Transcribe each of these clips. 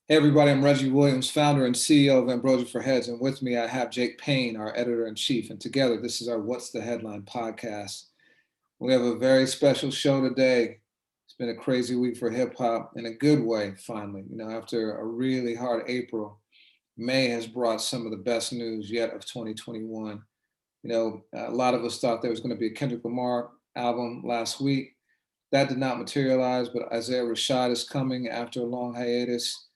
Hey everybody, I'm Reggie Williams, founder and CEO of Ambrosia for Heads, and with me I have Jake Payne, our editor-in-chief, and together this is our What's the Headline podcast. We have a very special show today. It's been a crazy week for hip-hop in a good way, finally. After a really hard April, May has brought some of the best news yet of 2021. A lot of us thought there was going to be a Kendrick Lamar album last week. That did not materialize, but Isaiah Rashad is coming after a long hiatus.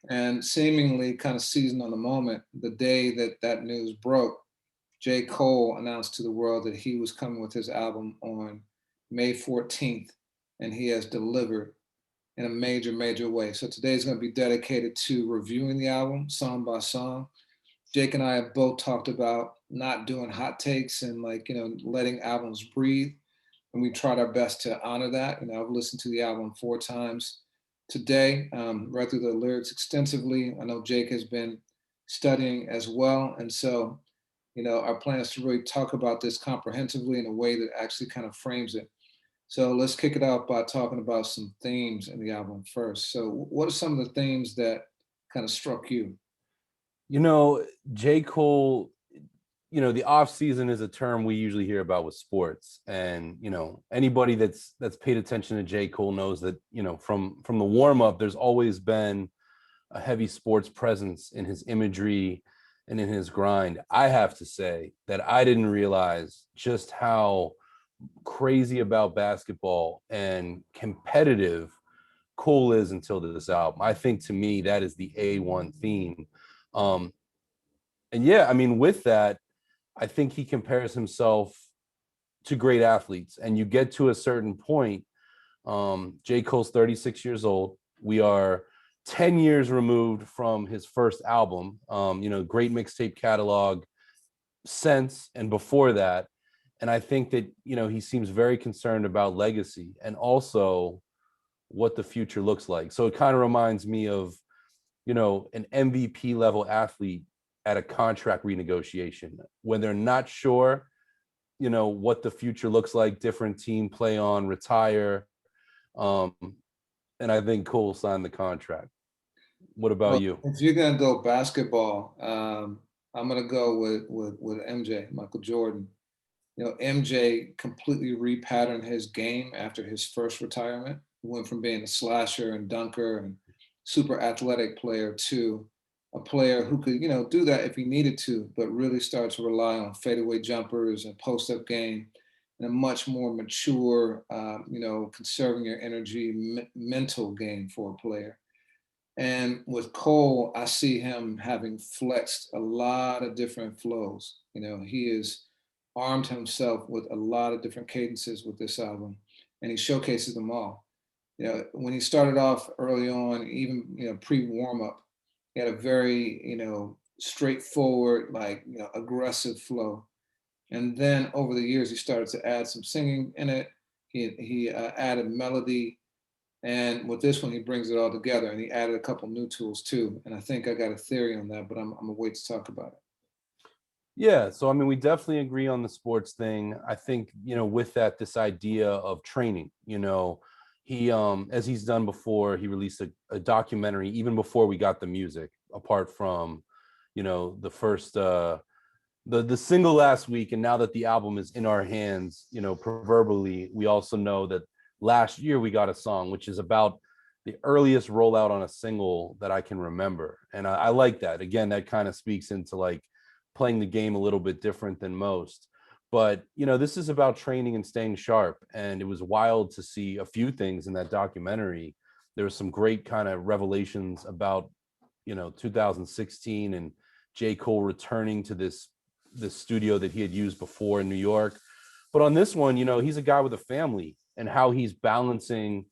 And seemingly kind of seizing on the moment, the day that that news broke, J. Cole announced to the world that he was coming with his album on May 14th, and he has delivered in a major, major way. So today is going to be dedicated to reviewing the album song by song. Jake and I have both talked about not doing hot takes and letting albums breathe. And we tried our best to honor that. I've listened to the album 4 times today, read through the lyrics extensively. I know Jake has been studying as well. And so, our plan is to really talk about this comprehensively in a way that actually kind of frames it. So let's kick it off by talking about some themes in the album first. So what are some of the themes that kind of struck you? J. Cole, the off season is a term we usually hear about with sports. And, anybody that's paid attention to J. Cole knows that, from the warm up, there's always been a heavy sports presence in his imagery and in his grind. I have to say that I didn't realize just how crazy about basketball and competitive Cole is until this album. I think to me, that is the A1 theme. Um, and yeah, I mean, with that, I think he compares himself to great athletes. And you get to a certain point, J. Cole's 36 years old. We are 10 years removed from his first album, great mixtape catalog since and before that. And I think that, he seems very concerned about legacy and also what the future looks like. So it kind of reminds me of, an MVP level athlete at a contract renegotiation when they're not sure, what the future looks like, different team play on, retire. Um, and I think Cole signed the contract. What about Well, you? if you're gonna go basketball, I'm gonna go with MJ, Michael Jordan. MJ completely repatterned his game after his first retirement. He went from being a slasher and dunker and super athletic player to a player who could, do that if he needed to, but really start to rely on fadeaway jumpers and post-up game and a much more mature, conserving your energy, mental game for a player. And with Cole, I see him having flexed a lot of different flows. He has armed himself with a lot of different cadences with this album, and he showcases them all. When he started off early on, even pre-warm up, he had a very straightforward, aggressive flow. And then over the years, he started to add some singing in it. He added melody, and with this one, he brings it all together, and he added a couple new tools too. And I think I got a theory on that, but I'm gonna wait to talk about it. Yeah, so I mean, we definitely agree on the sports thing. I think, with that, this idea of training, he as he's done before, he released a documentary even before we got the music, apart from, the first the single last week. And now that the album is in our hands, proverbially, we also know that last year we got a song which is about the earliest rollout on a single that I can remember. And I like that. Again, that kind of speaks into like playing the game a little bit different than most. But, this is about training and staying sharp. And it was wild to see a few things in that documentary. There was some great kind of revelations about, 2016 and J. Cole returning to this studio that he had used before in New York. But on this one, he's a guy with a family, and how he's balancing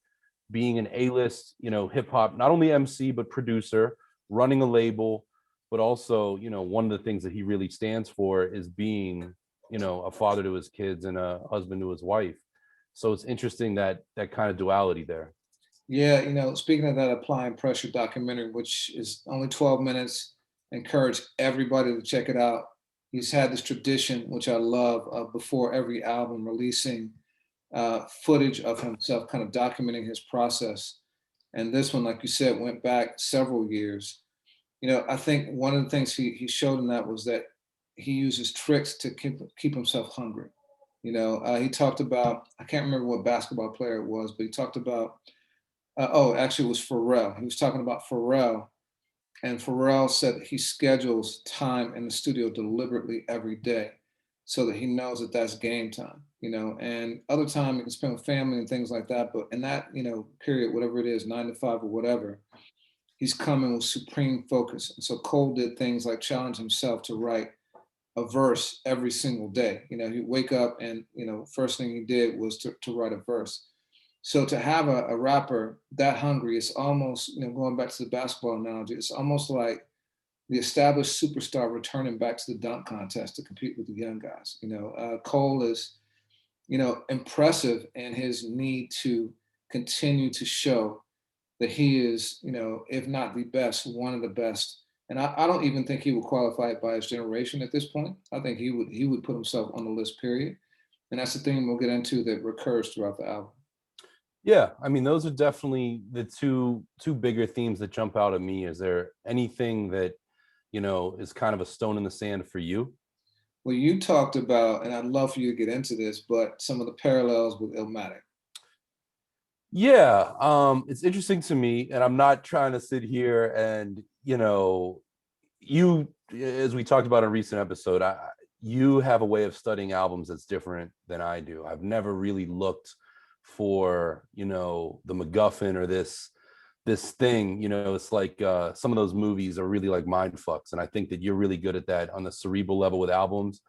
being an A-list, hip hop, not only MC, but producer, running a label, but also, one of the things that he really stands for is being, a father to his kids and a husband to his wife. So it's interesting that kind of duality there. Yeah, speaking of that Applying Pressure documentary, which is only 12 minutes, encourage everybody to check it out. He's had this tradition, which I love, of before every album releasing footage of himself kind of documenting his process. And this one, like you said, went back several years. I think one of the things he showed in that was that he uses tricks to keep himself hungry. He talked about, I can't remember what basketball player it was, but he talked about, actually it was Pharrell. He was talking about Pharrell, and Pharrell said that he schedules time in the studio deliberately every day so that he knows that that's game time, and other time he can spend with family and things like that. But in that, period, whatever it is, 9 to 5 or whatever, he's coming with supreme focus. And so Cole did things like challenge himself to write a verse every single day. He'd wake up and, first thing he did was to write a verse. So to have a rapper that hungry, it's almost, going back to the basketball analogy, it's almost like the established superstar returning back to the dunk contest to compete with the young guys. Cole is, impressive in his need to continue to show that he is, if not the best, one of the best. And I don't even think he would qualify it by his generation at this point. I think he would put himself on the list, period. And that's the thing we'll get into that recurs throughout the album. Yeah, I mean, those are definitely the two bigger themes that jump out at me. Is there anything that, is kind of a stone in the sand for you? Well, you talked about, and I'd love for you to get into this, but some of the parallels with Illmatic. Yeah, it's interesting to me, and I'm not trying to sit here and, you, as we talked about in a recent episode, you have a way of studying albums that's different than I do. I've never really looked for, the MacGuffin or this thing. It's like some of those movies are really like mind fucks, and I think that you're really good at that on the cerebral level with albums.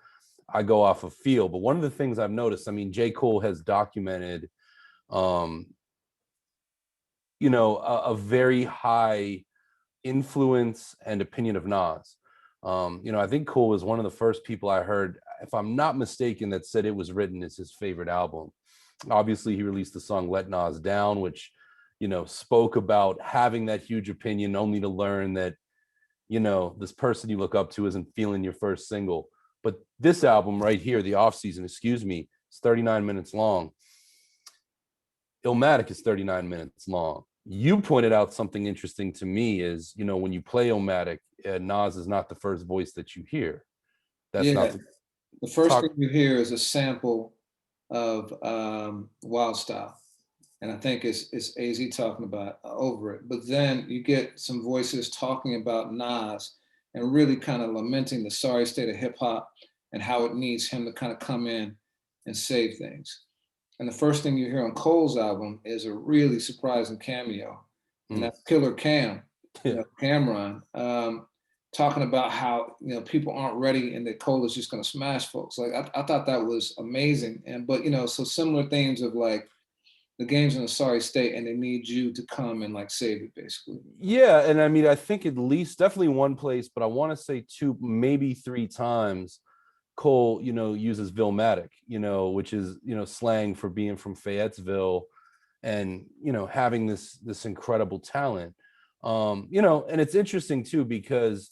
I go off of feel. But one of the things I've noticed, I mean, J. Cole has documented um a very high influence and opinion of Nas. I think Cole was one of the first people I heard, if I'm not mistaken, that said it was written as his favorite album. Obviously, he released the song Let Nas Down, which, spoke about having that huge opinion only to learn that, this person you look up to isn't feeling your first single. But this album right here, the off season, excuse me, it's 39 minutes long. Illmatic is 39 minutes long. You pointed out something interesting to me is, when you play Illmatic, Nas is not the first voice that you hear. That's not Yeah, the first talk. thing you hear is a sample of Wild Style. And I think it's AZ talking about over it. But then you get some voices talking about Nas and really kind of lamenting the sorry state of hip hop and how it needs him to kind of come in and save things. And the first thing you hear on Cole's album is a really surprising cameo, and that's Killer Cam, Yeah. Cameron, talking about how people aren't ready and that Cole is just going to smash folks. Like I thought that was amazing, but so similar themes of like the game's in a sorry state and they need you to come and like save it, basically. Yeah, and I mean, I think at least definitely one place, but I want to say two, maybe three times, Cole, uses Vilmatic, which is, slang for being from Fayetteville and, having this incredible talent. And it's interesting too, because,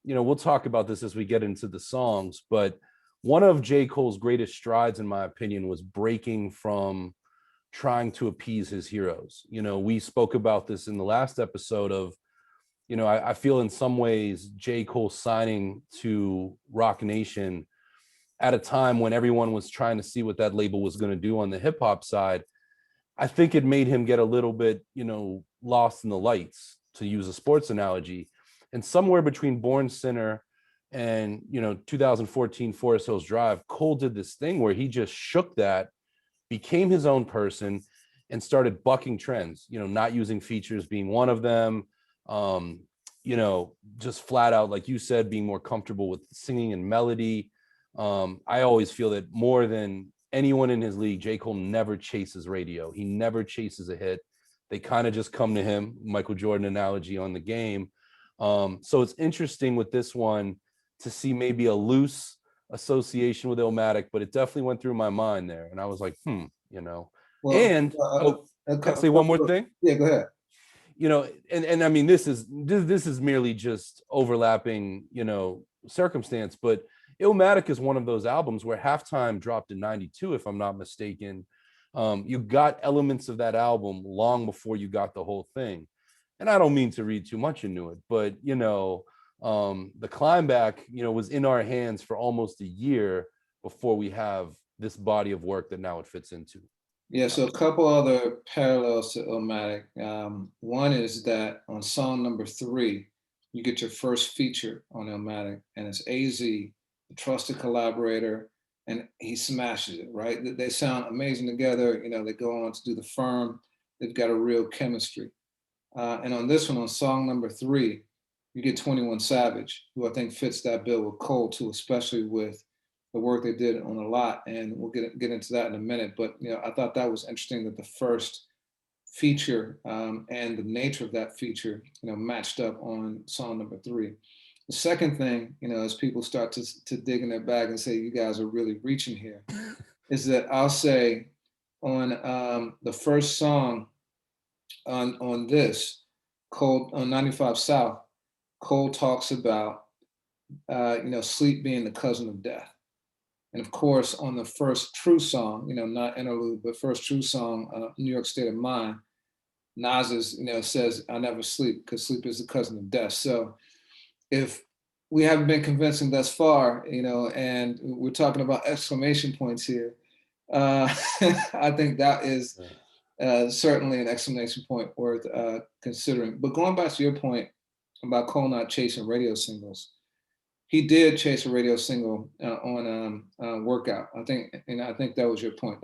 we'll talk about this as we get into the songs, but one of J. Cole's greatest strides, in my opinion, was breaking from trying to appease his heroes. We spoke about this in the last episode of, I feel in some ways J. Cole signing to Rock Nation at a time when everyone was trying to see what that label was going to do on the hip hop side. I think it made him get a little bit, lost in the lights, to use a sports analogy. And somewhere between Born Sinner and, 2014 Forest Hills Drive, Cole did this thing where he just shook that, became his own person, and started bucking trends, not using features being one of them. Just flat out, like you said, being more comfortable with singing and melody. I always feel that more than anyone in his league, J. Cole never chases radio. He never chases a hit. They kind of just come to him, Michael Jordan analogy on the game. So it's interesting with this one to see maybe a loose association with Illmatic, but it definitely went through my mind there. And I was like, Well, and can I say one more thing? Yeah, go ahead. And I mean, this is merely just overlapping, circumstance, but Illmatic is one of those albums where Halftime dropped in 92, if I'm not mistaken. You got elements of that album long before you got the whole thing. And I don't mean to read too much into it, but the climb back, was in our hands for almost a year before we have this body of work that now it fits into. Yeah, so a couple other parallels to Illmatic. One is that on song number 3, you get your first feature on Illmatic, and it's AZ, a trusted collaborator, and he smashes it, right? They sound amazing together. They go on to do The Firm. They've got a real chemistry. And on this one, on song number 3, you get 21 Savage, who I think fits that bill with Cole too, especially with the work they did on A Lot. And we'll get into that in a minute. But I thought that was interesting that the first feature and the nature of that feature, matched up on song number 3. The second thing, as people start to dig in their bag and say, you guys are really reaching here, is that I'll say on the first song on this, Cole, on 95 South, Cole talks about, sleep being the cousin of death. And of course, on the first true song, not interlude, but first true song, New York State of Mind, Nas is, says, I never sleep because sleep is the cousin of death. So if we haven't been convincing thus far, and we're talking about exclamation points here, I think that is certainly an exclamation point worth considering. But going back to your point about Cole not chasing radio singles, he did chase a radio single on Workout. I think that was your point.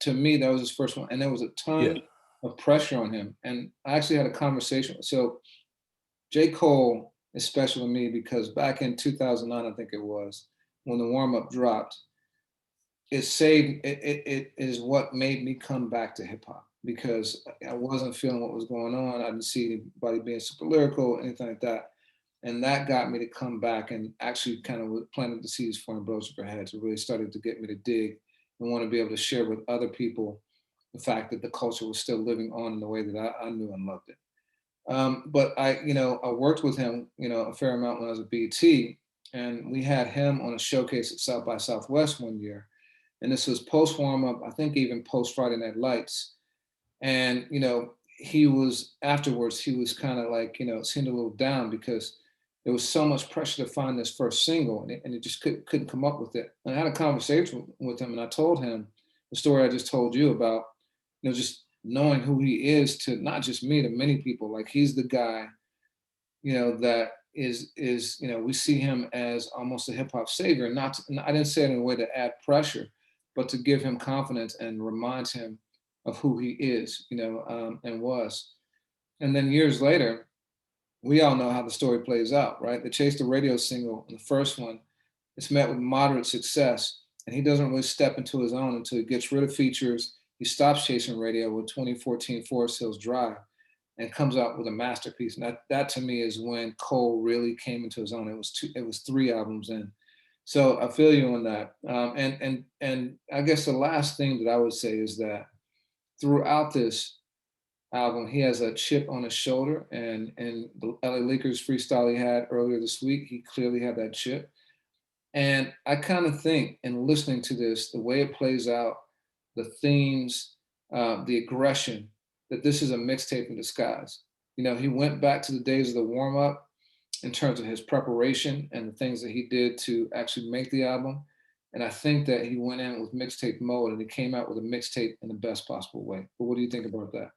To me, that was his first one, and there was a ton of pressure on him. And I actually had a conversation. So J. Cole is special to me because back in 2009, I think it was, when the warm up dropped, it is what made me come back to hip hop, because I wasn't feeling what was going on. I didn't see anybody being super lyrical, anything like that. And that got me to come back and actually kind of planted the seeds for Ambrosia for Heads. It really started to get me to dig and want to be able to share with other people the fact that the culture was still living on in the way that I knew and loved it. But I worked with him, a fair amount when I was at BT, and we had him on a showcase at South by Southwest one year. And this was post warm up, I think even post Friday Night Lights. And, he was afterwards, he was kind of like, seemed a little down because there was so much pressure to find this first single, and it just couldn't come up with it. And I had a conversation with him, and I told him the story I just told you about, just knowing who he is to not just me, to many people. Like, he's the guy, that is we see him as almost a hip hop savior. And I didn't say it in a way to add pressure, but to give him confidence and remind him of who he is, and was. And then years later, we all know how the story plays out, right? They chased the radio single, the first one. It's met with moderate success, and he doesn't really step into his own until he gets rid of features. He stops chasing radio with 2014 Forest Hills Drive and comes out with a masterpiece. And that to me is when Cole really came into his own. It was 3 albums in. So I feel you on that. And I guess the last thing that I would say is that throughout this album, he has a chip on his shoulder, and the LA Lakers freestyle he had earlier this week, he clearly had that chip. And I kind of think, in listening to this, the way it plays out, the themes, the aggression, that this is a mixtape in disguise. He went back to the days of the warm up in terms of his preparation and the things that he did to actually make the album. And I think that he went in with mixtape mode, and he came out with a mixtape in the best possible way. But what do you think about that?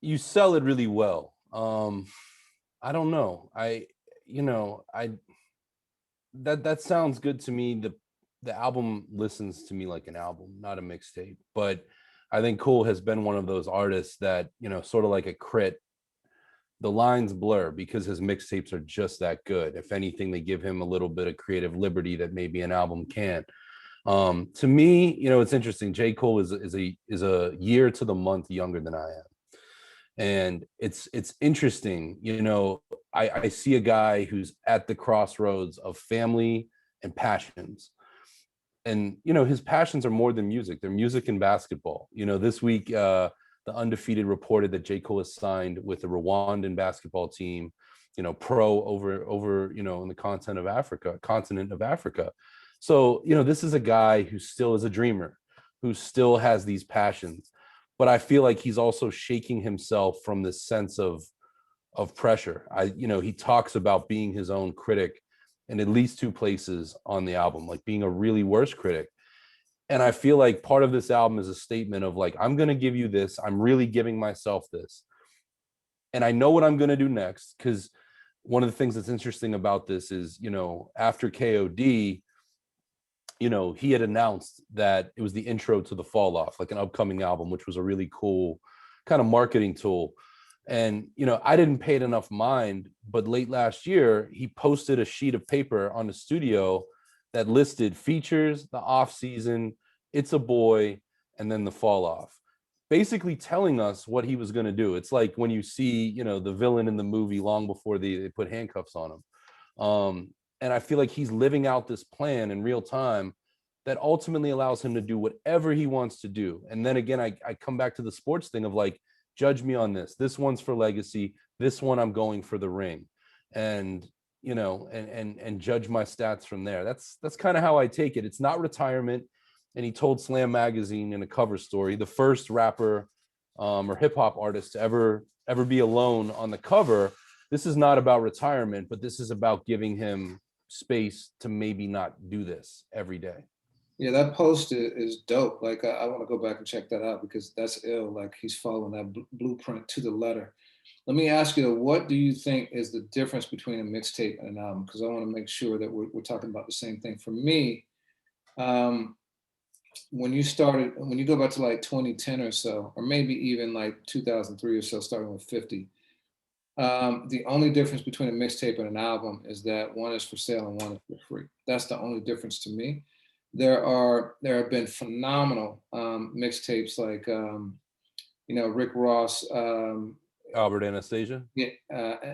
You sell it really well. I don't know. That sounds good to me. The album listens to me like an album, not a mixtape. But I think Cole has been one of those artists that, sort of like a Crit, the lines blur because his mixtapes are just that good. If anything, they give him a little bit of creative liberty that maybe an album can't. To me, it's interesting. J. Cole is a year to the month younger than I am. And it's interesting, I see a guy who's at the crossroads of family and passions. And, his passions are more than music. They're music and basketball. This week, the Undefeated reported that J. Cole is signed with the Rwandan basketball team, pro over, in the continent of Africa. So, this is a guy who still is a dreamer. who still has these passions, but I feel like he's also shaking himself from this sense of pressure. He talks about being his own critic in at least two places on the album, like being a really worse critic. And I feel like part of this album is a statement of like, I'm going to give you this. I'm really giving myself this. And I know what I'm going to do next. Because one of the things that's interesting about this is, after KOD, he had announced that it was the intro to the Fall Off, like an upcoming album, which was a really cool kind of marketing tool. And, I didn't pay it enough mind, but late last year, he posted a sheet of paper on the studio that listed features, the off season, It's a Boy, and then the Fall Off, basically telling us what he was going to do. It's like when you see, the villain in the movie long before they put handcuffs on him. And I feel like he's living out this plan in real time that ultimately allows him to do whatever he wants to do. And then again, I come back to the sports thing of like, judge me on this. This one's for legacy. This one I'm going for the ring. And and judge my stats from there. That's kind of how I take it. It's not retirement. And he told Slam Magazine in a cover story, the first rapper or hip hop artist to ever be alone on the cover. This is not about retirement, but this is about giving him space to maybe not do this every day. Yeah, that post is dope. Like, I want to go back and check that out because that's ill. Like, he's following that blueprint to the letter. Let me ask you, what do you think is the difference between a mixtape and an album? Because I want to make sure that we're talking about the same thing. For me, when you go back to like 2010 or so, or maybe even like 2003 or so, starting with 50, the only difference between a mixtape and an album is that one is for sale and one is for free. That's the only difference to me. There have been phenomenal mixtapes like Rick Ross, Albert Anastasia, yeah,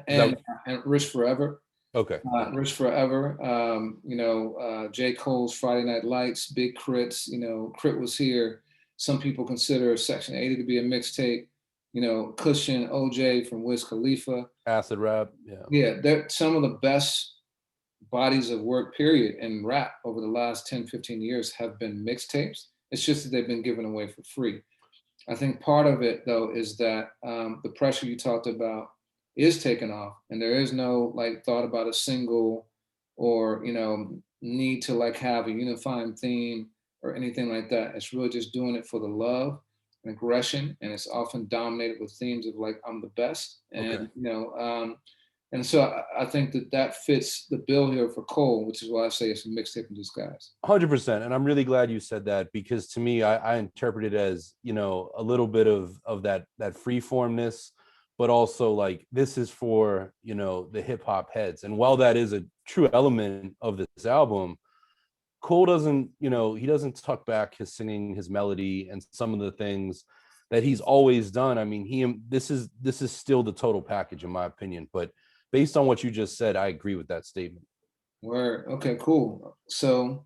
and Rich Forever. Okay. Rich Forever. J. Cole's Friday Night Lights, Big Crits. Crit Was Here. Some people consider Section 80 to be a mixtape. Cushion, OJ from Wiz Khalifa. Acid Rap. Yeah, they're some of the best bodies of work, period, in rap over the last 10, 15 years have been mixtapes. It's just that they've been given away for free. I think part of it, though, is that the pressure you talked about is taken off, and there is no like thought about a single or need to like have a unifying theme or anything like that. It's really just doing it for the love and aggression, and it's often dominated with themes of like I'm the best, and Okay. and so I think that fits the bill here for Cole, which is why I say it's a mixtape in disguise. 100%. And I'm really glad you said that, because to me, I interpret it as, a little bit of that free formness, but also like this is for, the hip hop heads. And while that is a true element of this album, Cole doesn't, he doesn't tuck back his singing, his melody, and some of the things that he's always done. I mean, this is still the total package in my opinion, but based on what you just said, I agree with that statement. Word. Okay, cool. So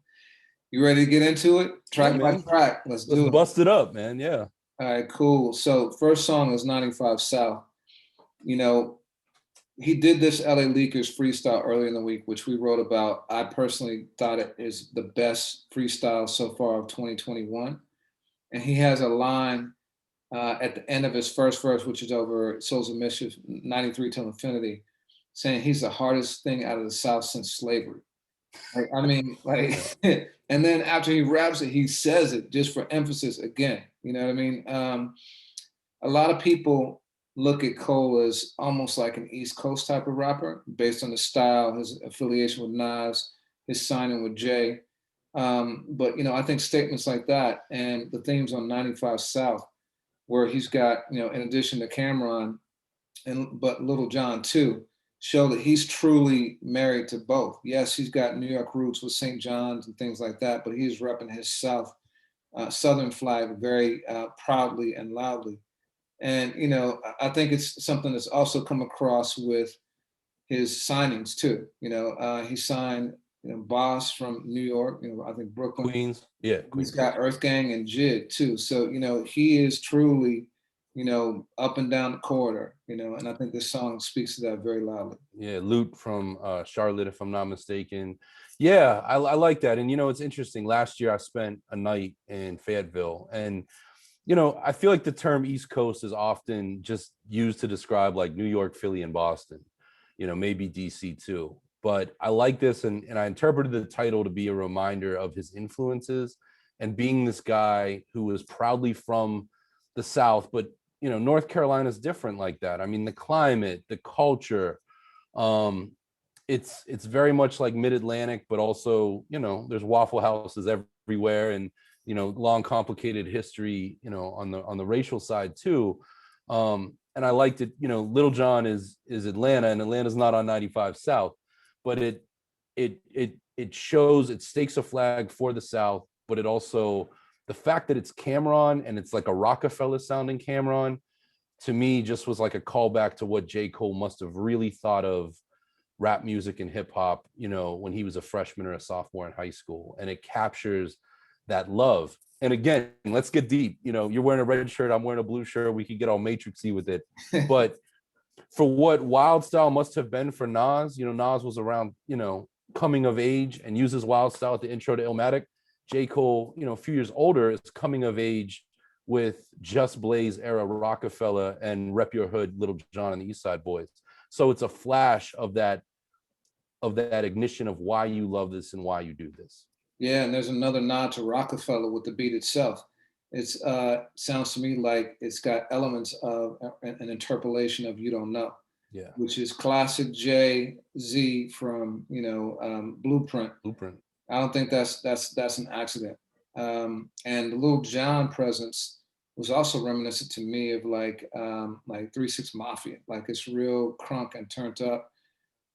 you ready to get into it? Track by track. Let's do it. Bust it up, man. Yeah. All right, cool. So first song is 95 South. He did this LA Leakers freestyle earlier in the week, which we wrote about. I personally thought it is the best freestyle so far of 2021. And he has a line at the end of his first verse, which is over Souls of Mischief, 93 till Infinity, saying he's the hardest thing out of the South since slavery. And then after he raps it, he says it just for emphasis again. You know what I mean? A lot of people look at Cole as almost like an East Coast type of rapper based on the style, his affiliation with Nas, his signing with Jay. But I think statements like that and the themes on 95 South, where he's got, in addition to Cameron but Little John too, show that he's truly married to both. Yes, he's got New York roots with St. John's and things like that, but he's repping his Southern flag very proudly and loudly. And, I think it's something that's also come across with his signings too. He signed, Boss from New York, I think Brooklyn. Queens. Yeah. He's got Earth Gang and JID too. So, he is truly, up and down the corridor, and I think this song speaks to that very loudly. Yeah, Loot from Charlotte, if I'm not mistaken. Yeah, I like that. And it's interesting. Last year I spent a night in Fayetteville, and I feel like the term East Coast is often just used to describe like New York, Philly, and Boston, maybe DC too. But I like this, and I interpreted the title to be a reminder of his influences and being this guy who was proudly from the South, but North Carolina is different like that. I mean, the climate, the culture, um, it's very much like mid-Atlantic, but also, there's Waffle Houses everywhere, and long complicated history, on the racial side too. And I liked it. Little John is Atlanta, and Atlanta's not on 95 South, but it shows, it stakes a flag for the South, but it also, the fact that it's Cameron and it's like a Rockefeller sounding Cameron, to me just was like a callback to what J. Cole must have really thought of rap music and hip hop, when he was a freshman or a sophomore in high school. And it captures that love. And again, let's get deep. You're wearing a red shirt, I'm wearing a blue shirt. We could get all matrixy with it. But for what Wild Style must have been for Nas, Nas was around, coming of age and uses Wild Style at the intro to Illmatic. J. Cole, a few years older, is coming of age with Just Blaze era Rockefeller and Rep Your Hood, Little John and the East Side Boys. So it's a flash of that ignition of why you love this and why you do this. Yeah, and there's another nod to Rockefeller with the beat itself. It's sounds to me like it's got elements of an interpolation of "You Don't Know," Yeah, which is classic Jay Z from Blueprint. I don't think that's an accident. And the Lil Jon presence was also reminiscent to me of like 3 6 Mafia. Like it's real crunk and turned up.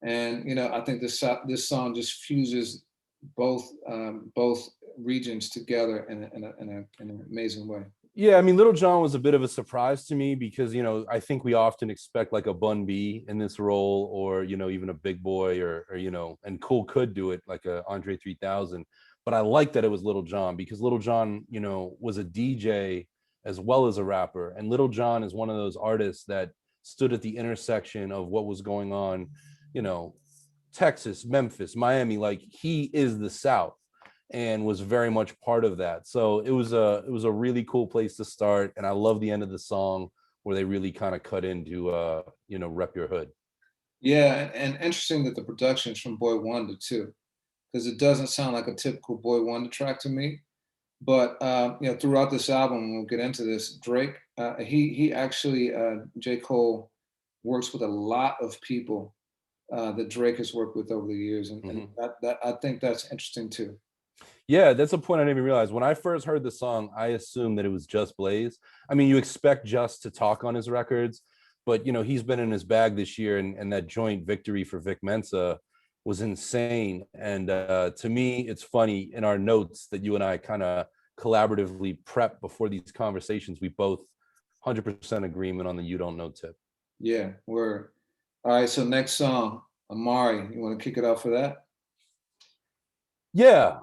And I think this song just fuses both regions together in an amazing way. Yeah, I mean, Little John was a bit of a surprise to me because, I think we often expect like a Bun B in this role, or, even a Big Boy, or and Cole could do it like a Andre 3000. But I like that it was Little John, because Little John, was a DJ as well as a rapper. And Little John is one of those artists that stood at the intersection of what was going on, Texas, Memphis, Miami. Like, he is the South and was very much part of that. So it was a really cool place to start. And I love the end of the song where they really kind of cut into Rep Your Hood. Yeah, and interesting that the production is from Boy Wonder too, because it doesn't sound like a typical Boy Wonder track to me. But throughout this album, we'll get into this. Drake, he actually J. Cole works with a lot of people that Drake has worked with over the years, and that I think that's interesting too. Yeah, that's a point I didn't even realize. When I first heard the song, I assumed that it was Just Blaze. I mean, you expect Just to talk on his records, but he's been in his bag this year, and that joint victory for Vic Mensa was insane. And to me, it's funny, in our notes that you and I kind of collaboratively prep before these conversations, we both 100% agreement on the "You Don't Know" tip. Yeah, we're all right. So next song, Amari. You want to kick it off for that? Yeah,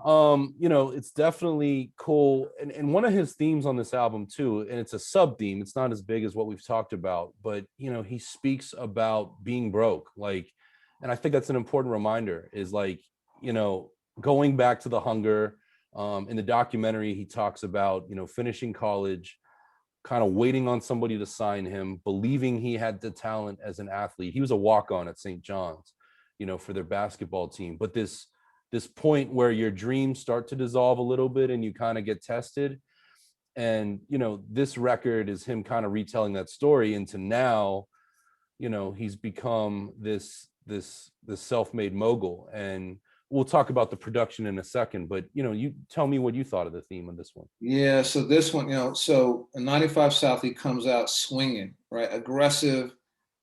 it's definitely cool. And one of his themes on this album too, and it's a sub theme, it's not as big as what we've talked about, but he speaks about being broke. Like, and I think that's an important reminder, is like, going back to the hunger. In the documentary, he talks about, finishing college, kind of waiting on somebody to sign him, believing he had the talent as an athlete. He was a walk-on at St. John's, for their basketball team. But this point where your dreams start to dissolve a little bit and you kind of get tested. And, this record is him kind of retelling that story into now, he's become this self-made mogul. And we'll talk about the production in a second, but, you tell me what you thought of the theme of this one. Yeah, so this one, so in 95 South, he comes out swinging, right? Aggressive,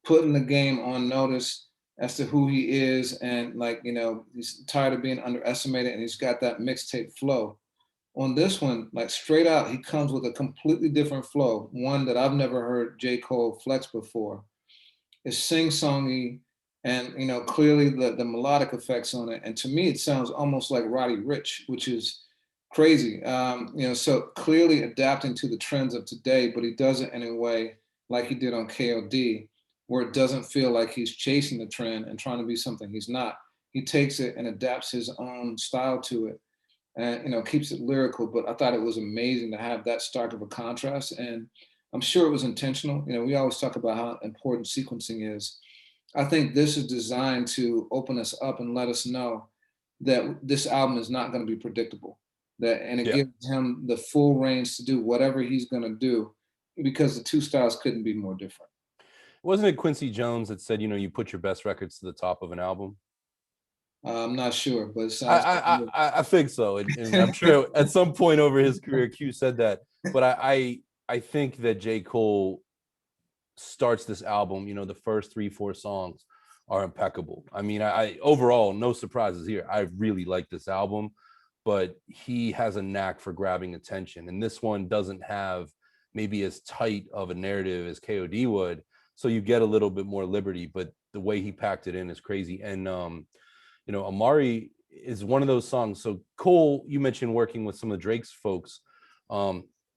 putting the game on notice as to who he is, and like he's tired of being underestimated, and he's got that mixtape flow. On this one, like straight out, he comes with a completely different flow, one that I've never heard J. Cole flex before. It's sing-songy, and clearly the melodic effects on it, and to me it sounds almost like Roddy Ricch, which is crazy. So clearly adapting to the trends of today, but he does it in a way like he did on KOD, where it doesn't feel like he's chasing the trend and trying to be something he's not. He takes it and adapts his own style to it, and keeps it lyrical. But I thought it was amazing to have that stark of a contrast, and I'm sure it was intentional. We always talk about how important sequencing is. I think this is designed to open us up and let us know that this album is not going to be predictable. And it Yeah. gives him the full range to do whatever he's going to do, because the two styles couldn't be more different. Wasn't it Quincy Jones that said, you put your best records to the top of an album? I'm not sure, but it I sounds I familiar. I think so, and I'm sure at some point over his career, Q said that. But I think that J. Cole starts this album. The first 3-4 songs are impeccable. I mean, I overall, no surprises here. I really like this album, but he has a knack for grabbing attention, and this one doesn't have maybe as tight of a narrative as KOD would, so you get a little bit more liberty. But the way he packed it in is crazy. And Amari is one of those songs. So Cole, you mentioned working with some of Drake's folks.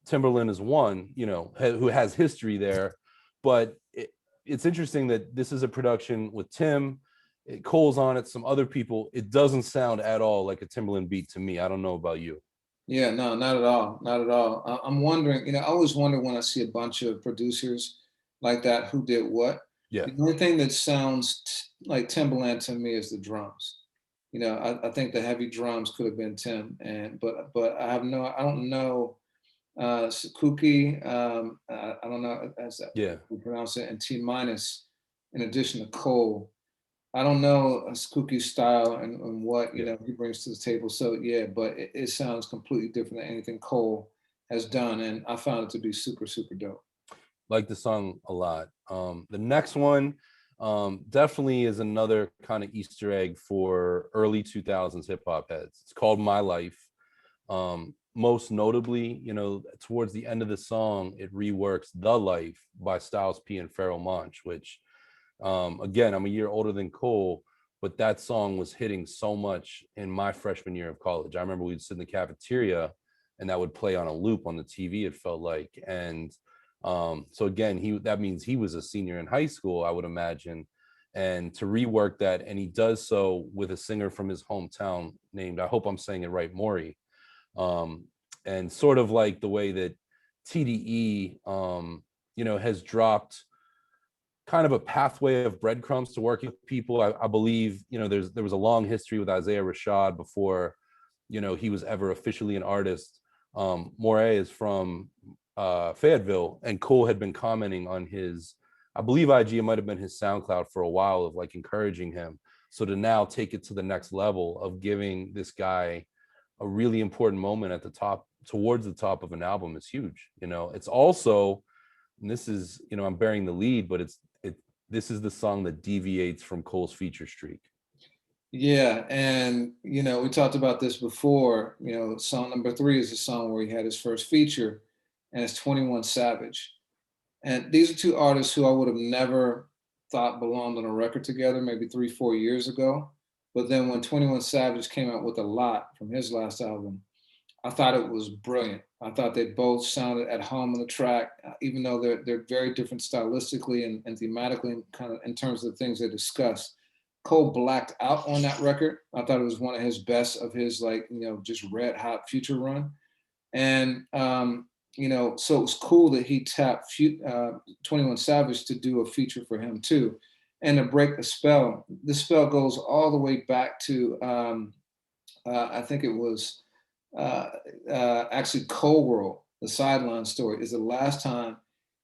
Timberland is one, who has history there. But it's interesting that this is a production with Tim. Cole's on it, some other people. It doesn't sound at all like a Timberland beat to me. I don't know about you. Yeah, no, not at all. Not at all. I'm wondering, I always wonder when I see a bunch of producers like that who did what. Yeah. The only thing that sounds like Timbaland to me is the drums. I think the heavy drums could have been Tim, and but I don't know Sukuki. I don't know as that Yeah. we pronounce it, and T minus in addition to Cole. I don't know Skookie's style and what Yeah. he brings to the table. So yeah, but it sounds completely different than anything Cole has done, and I found it to be super super dope. Like the song a lot. The next one definitely is another kind of Easter egg for early 2000s hip hop heads. It's called My Life. Most notably, towards the end of the song, it reworks The Life by Styles P and Pharoah Monch, which again, I'm a year older than Cole, but that song was hitting so much in my freshman year of college. I remember we'd sit in the cafeteria and that would play on a loop on the TV, it felt like. And so again, that means he was a senior in high school, I would imagine. And to rework that, and he does so with a singer from his hometown named, I hope I'm saying it right, Maury. And sort of like the way that TDE, has dropped kind of a pathway of breadcrumbs to working with people. I believe, there was a long history with Isaiah Rashad before, he was ever officially an artist. Moray is from Fayetteville, and Cole had been commenting on his, I believe IG, it might have been his SoundCloud for a while, of like encouraging him. So to now take it to the next level of giving this guy a really important moment at the top, towards the top of an album, is huge. It's also, and this is, I'm bearing the lead, but this is the song that deviates from Cole's feature streak. Yeah, and we talked about this before. Song number 3 is a song where he had his first feature, and it's 21 Savage. And these are two artists who I would have never thought belonged on a record together, maybe 3-4 years ago. But then when 21 Savage came out with A Lot from his last album, I thought it was brilliant. I thought they both sounded at home on the track, even though they're very different stylistically and thematically, and kind of in terms of the things they discuss. Cole blacked out on that record. I thought it was one of his best of his just red hot future run. And so it was cool that he tapped 21 Savage to do a feature for him too. And to break the spell, the spell goes all the way back to I think it was actually Cold World, the sideline story, is the last time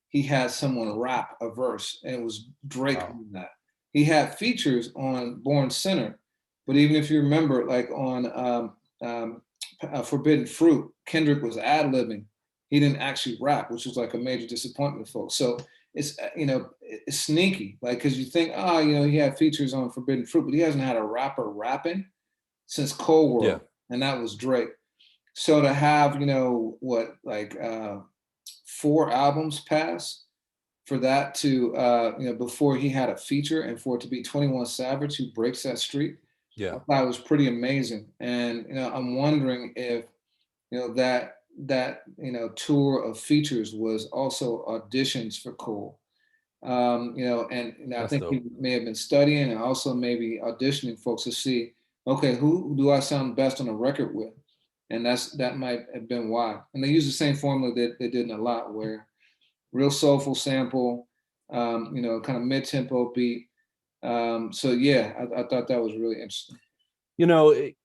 he had someone rap a verse, and it was Drake on that. He had features on Born Center, but even if you remember, like on Forbidden Fruit, Kendrick was ad-libbing. He didn't actually rap, which was like a major disappointment to folks. So it's it's sneaky, like, because you think, he had features on Forbidden Fruit, but he hasn't had a rapper rapping since Cold World, and that was Drake. So to have, what, like 4 albums pass for that to, before he had a feature, and for it to be 21 Savage who breaks that streak, I thought it was pretty amazing. And, I'm wondering if, that that tour of features was also auditions for Cole. And I That's think he dope. may have been studying and also maybe auditioning folks to see, okay, who do I sound best on a record with? And that might have been why. And they use the same formula that they did in A Lot, where real soulful sample, kind of mid-tempo beat. So yeah, I thought that was really interesting.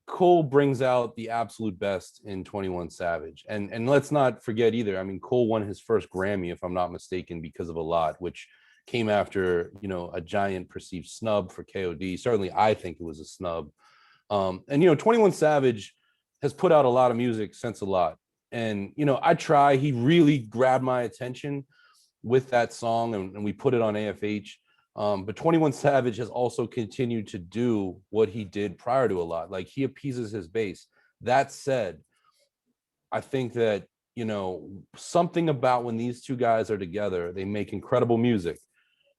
Cole brings out the absolute best in 21 Savage. And let's not forget either. I mean, Cole won his first Grammy, if I'm not mistaken, because of A Lot, which came after, a giant perceived snub for KOD. Certainly, I think it was a snub. And 21 Savage has put out a lot of music since A Lot. And, he really grabbed my attention with that song, and we put it on AFH. But 21 Savage has also continued to do what he did prior to A Lot. Like, he appeases his base. That said, I think that, something about when these two guys are together, they make incredible music,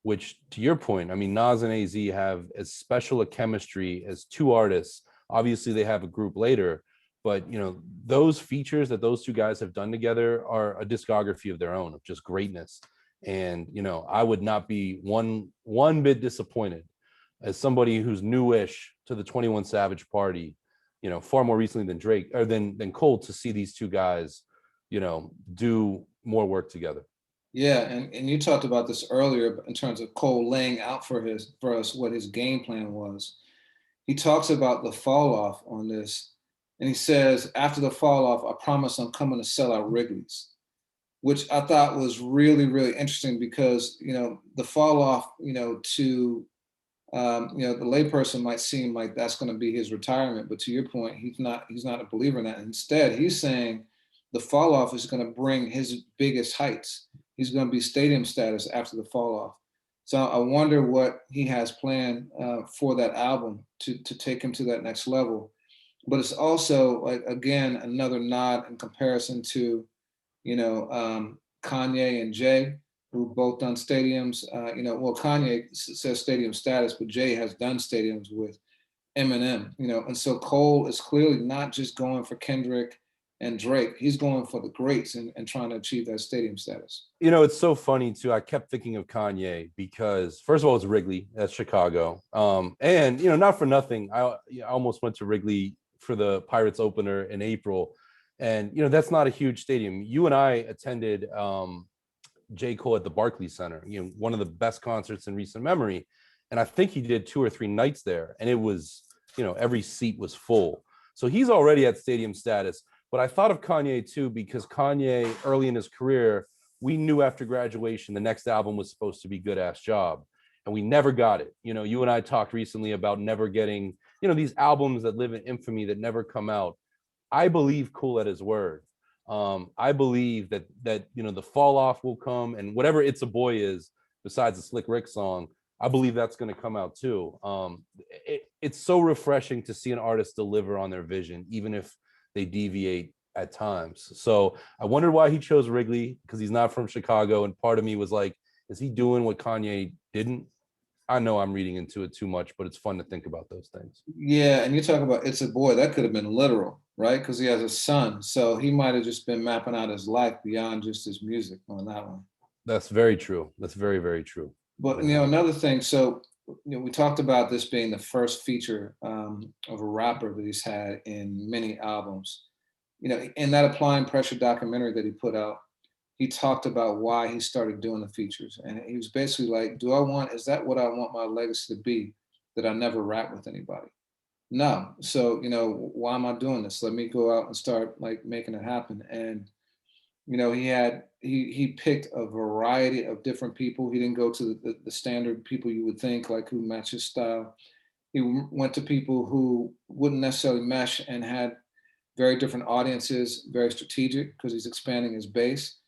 which, to your point, I mean, Nas and AZ have as special a chemistry as two artists. Obviously, they have a group later, but, those features that those two guys have done together are a discography of their own, of just greatness. And, I would not be one bit disappointed, as somebody who's newish to the 21 Savage party, far more recently than Drake or than Cole, to see these two guys, do more work together. Yeah, and you talked about this earlier in terms of Cole laying out for us what his game plan was. He talks about the fall off on this, and he says, after the fall off, I promise I'm coming to sell out Wrigley's, which I thought was really, really interesting because, the fall off, to, the layperson might seem like that's going to be his retirement, but to your point, he's not a believer in that. Instead, he's saying the fall off is going to bring his biggest heights. He's going to be stadium status after the fall off. So I wonder what he has planned for that album to take him to that next level. But it's also, like, again, another nod in comparison to Kanye and Jay, who both done stadiums. Well, Kanye says stadium status, but Jay has done stadiums with Eminem. And so Cole is clearly not just going for Kendrick and Drake. He's going for the greats and trying to achieve that stadium status. It's so funny too. I kept thinking of Kanye because, first of all, it's Wrigley, that's Chicago. And not for nothing, I almost went to Wrigley for the Pirates opener in April, and that's not a huge stadium. You and I attended J. Cole at the Barclays Center, one of the best concerts in recent memory, and I think he did 2 or 3 nights there, and it was, every seat was full. So he's already at stadium status. But I thought of Kanye too, because Kanye, early in his career, we knew after graduation the next album was supposed to be Good Ass Job, and we never got it. You and I talked recently about never getting, these albums that live in infamy that never come out. I believe Cool at his word. I believe that the fall off will come, and whatever It's a Boy is, besides the Slick Rick song, I believe that's going to come out too. It's so refreshing to see an artist deliver on their vision, even if they deviate at times. So I wondered why he chose Wrigley, because he's not from Chicago. And part of me was like, is he doing what Kanye didn't? I know I'm reading into it too much, but it's fun to think about those things. Yeah, and you talk about It's a Boy, that could have been literal, right? Because he has a son. So he might have just been mapping out his life beyond just his music on that one. That's very true. That's very, very true. But another thing, so we talked about this being the first feature of a rapper that he's had in many albums. In that Applying Pressure documentary that he put out, he talked about why he started doing the features, and he was basically like, is that what I want my legacy to be, that I never rap with anybody? No. So why am I doing this? Let me go out and start, like, making it happen. And he picked a variety of different people. He didn't go to the standard people you would think, like, who match his style. He went to people who wouldn't necessarily mesh and had very different audiences, very strategic, because he's expanding his base.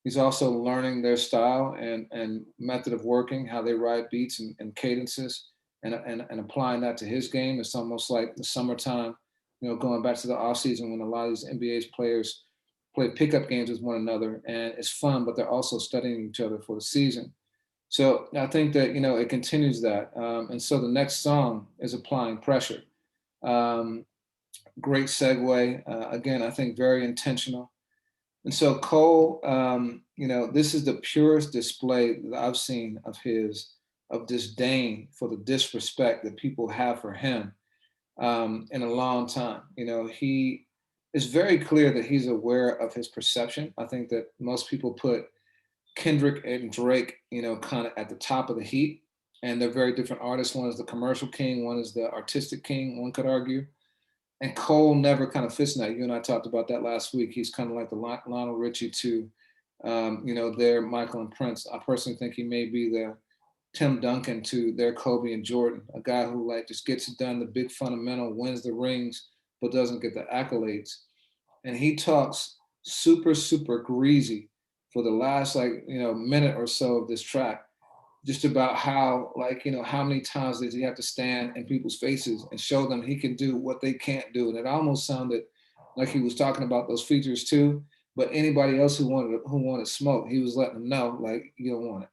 He's also learning their style and method of working, how they write beats and cadences, and applying that to his game. It's almost like the summertime, going back to the off season when a lot of these NBA players play pickup games with one another, and it's fun, but they're also studying each other for the season. So I think that it continues that, and so the next song is Applying Pressure. Great segue. Again, I think very intentional. And so Cole, this is the purest display that I've seen of of disdain for the disrespect that people have for him in a long time. He is very clear that he's aware of his perception. I think that most people put Kendrick and Drake, kind of at the top of the heap, and they're very different artists. One is the commercial king, one is the artistic king, one could argue. And Cole never kind of fits in that. You and I talked about that last week. He's kind of like the Lionel Richie to, their Michael and Prince. I personally think he may be the Tim Duncan to their Kobe and Jordan, a guy who like just gets it done, the big fundamental, wins the rings, but doesn't get the accolades. And he talks super, super greasy for the last minute or so of this track, just about how how many times does he have to stand in people's faces and show them he can do what they can't do. And it almost sounded like he was talking about those features too, but anybody else who wanted smoke, he was letting them know like you don't want it.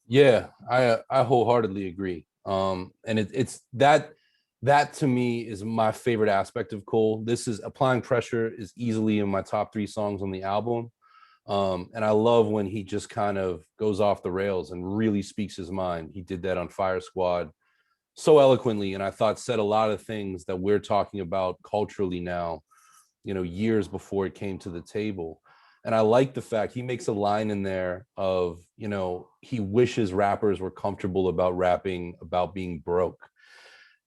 Yeah, I wholeheartedly agree. And it's that to me is my favorite aspect of Cole. This is Applying Pressure is easily in my top 3 songs on the album. And I love when he just kind of goes off the rails and really speaks his mind. He did that on Fire Squad so eloquently, and I thought said a lot of things that we're talking about culturally now, years before it came to the table. And I like the fact he makes a line in there of, he wishes rappers were comfortable about rapping about being broke.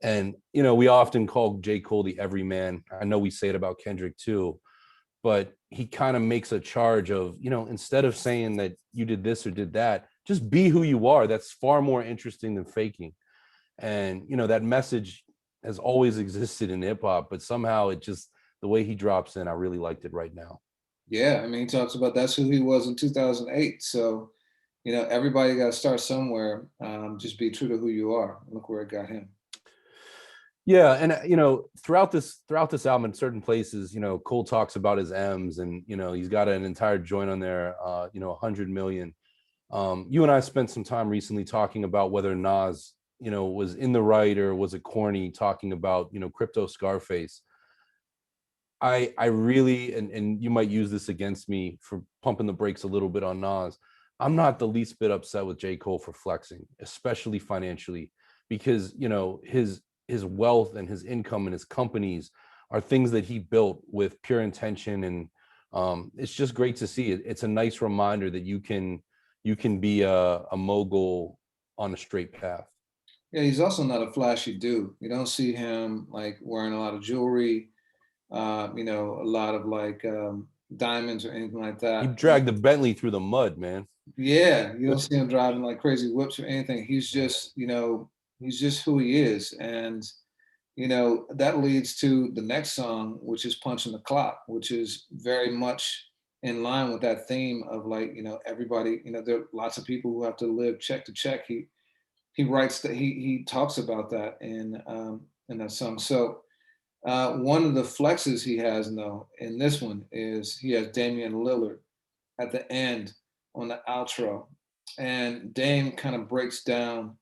And, we often call J. Cole the everyman. I know we say it about Kendrick too, but he kind of makes a charge of, instead of saying that you did this or did that, just be who you are. That's far more interesting than faking. And, that message has always existed in hip hop, but somehow it just, the way he drops in, I really liked it right now. Yeah, I mean, he talks about that's who he was in 2008. So, everybody got to start somewhere. Just be true to who you are. Look where it got him. Yeah, and throughout this album, in certain places, Cole talks about his M's, and he's got an entire joint on there, 100 million. You and I spent some time recently talking about whether Nas, was in the right or was it corny talking about crypto Scarface. I really, and you might use this against me for pumping the brakes a little bit on Nas. I'm not the least bit upset with J. Cole for flexing, especially financially, because his wealth and his income and his companies are things that he built with pure intention, and it's just great to see it. It's a nice reminder that you can be a mogul on a straight path. Yeah, he's also not a flashy dude. You don't see him like wearing a lot of jewelry, a lot of diamonds or anything like He that. dragged the Bentley through the mud, man. Yeah, you don't see him driving like crazy whips or anything. He's just who he is. And, that leads to the next song, which is Punching the Clock, which is very much in line with that theme of everybody, there are lots of people who have to live check to check. He writes that he talks about that in that song. So one of the flexes he has though in this one is he has Damian Lillard at the end on the outro, and Dame kind of breaks down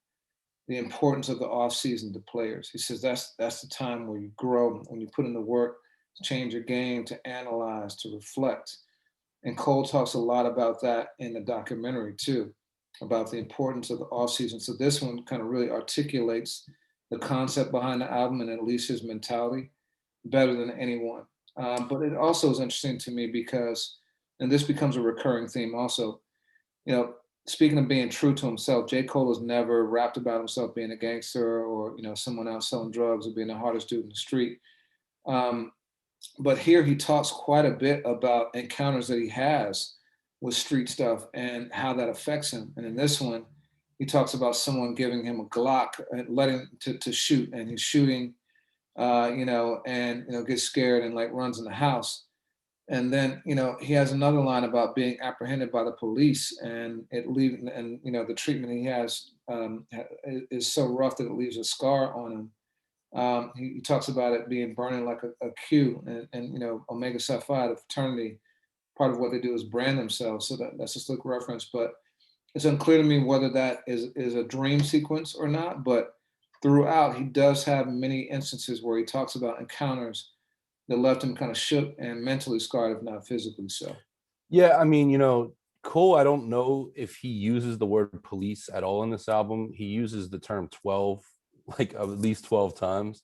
the importance of the off season to players. He says that's the time where you grow, when you put in the work to change your game, to analyze, to reflect. And Cole talks a lot about that in the documentary too, about the importance of the off season. So this one kind of really articulates the concept behind the album and at least his mentality better than anyone. But it also is interesting to me because, and this becomes a recurring theme also, you know, speaking of being true to himself, J. Cole has never rapped about himself being a gangster or, someone else selling drugs or being the hardest dude in the street. Um, but here he talks quite a bit about encounters that he has with street stuff and how that affects him. And in this one, he talks about someone giving him a Glock and letting to shoot, and he's shooting, and gets scared and like runs in the house. And then he has another line about being apprehended by the police, and it leaving, and the treatment he has is so rough that it leaves a scar on him. He talks about it being burning like a Q, and Omega Psi Phi, the fraternity, part of what they do is brand themselves. So that's a slick reference, but it's unclear to me whether that is a dream sequence or not. But throughout, he does have many instances where he talks about encounters that left him kind of shook and mentally scarred, if not physically so. Yeah, I mean, Cole, I don't know if he uses the word police at all in this album. He uses the term 12, like at least 12 times.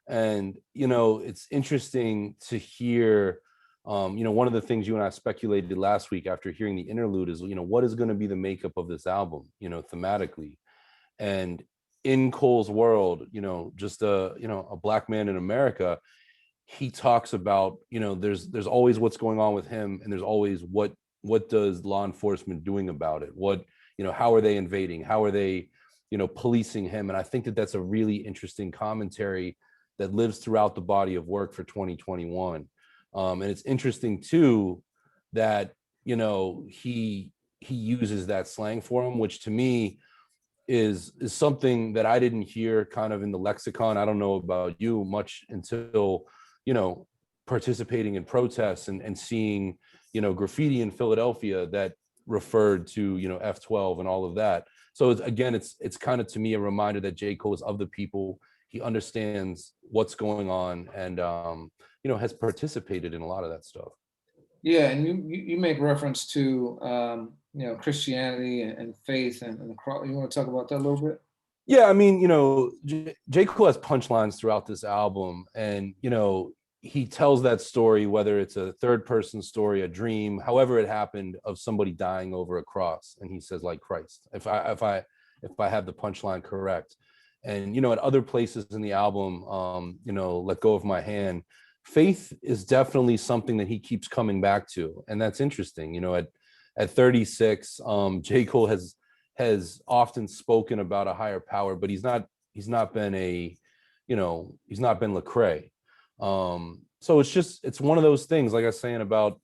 And, it's interesting to hear, one of the things you and I speculated last week after hearing the interlude is, what is going to be the makeup of this album, thematically. And in Cole's world, just a black man in America, he talks about, there's always what's going on with him, and there's always what does law enforcement doing about it? What, how are they invading? How are they, policing him? And I think that that's a really interesting commentary that lives throughout the body of work for 2021. And it's interesting too that, he uses that slang for him, which to me is something that I didn't hear kind of in the lexicon. I don't know about you much until, participating in protests and seeing, graffiti in Philadelphia that referred to, F12 and all of that. So it's kind of, to me, a reminder that J. Cole is of the people. He understands what's going on, and has participated in a lot of that stuff. Yeah, and you make reference to Christianity and faith and the cross. You want to talk about that a little bit? Yeah, I mean, J. Cole has punchlines throughout this album, and he tells that story, whether it's a third person story, a dream, however it happened, of somebody dying over a cross, and he says, like Christ, if I have the punchline correct. And at other places in the album, let go of my hand, faith is definitely something that he keeps coming back to, and that's interesting. At 36, J. Cole has often spoken about a higher power, but he's not been Lecrae. So it's one of those things, like I was saying about,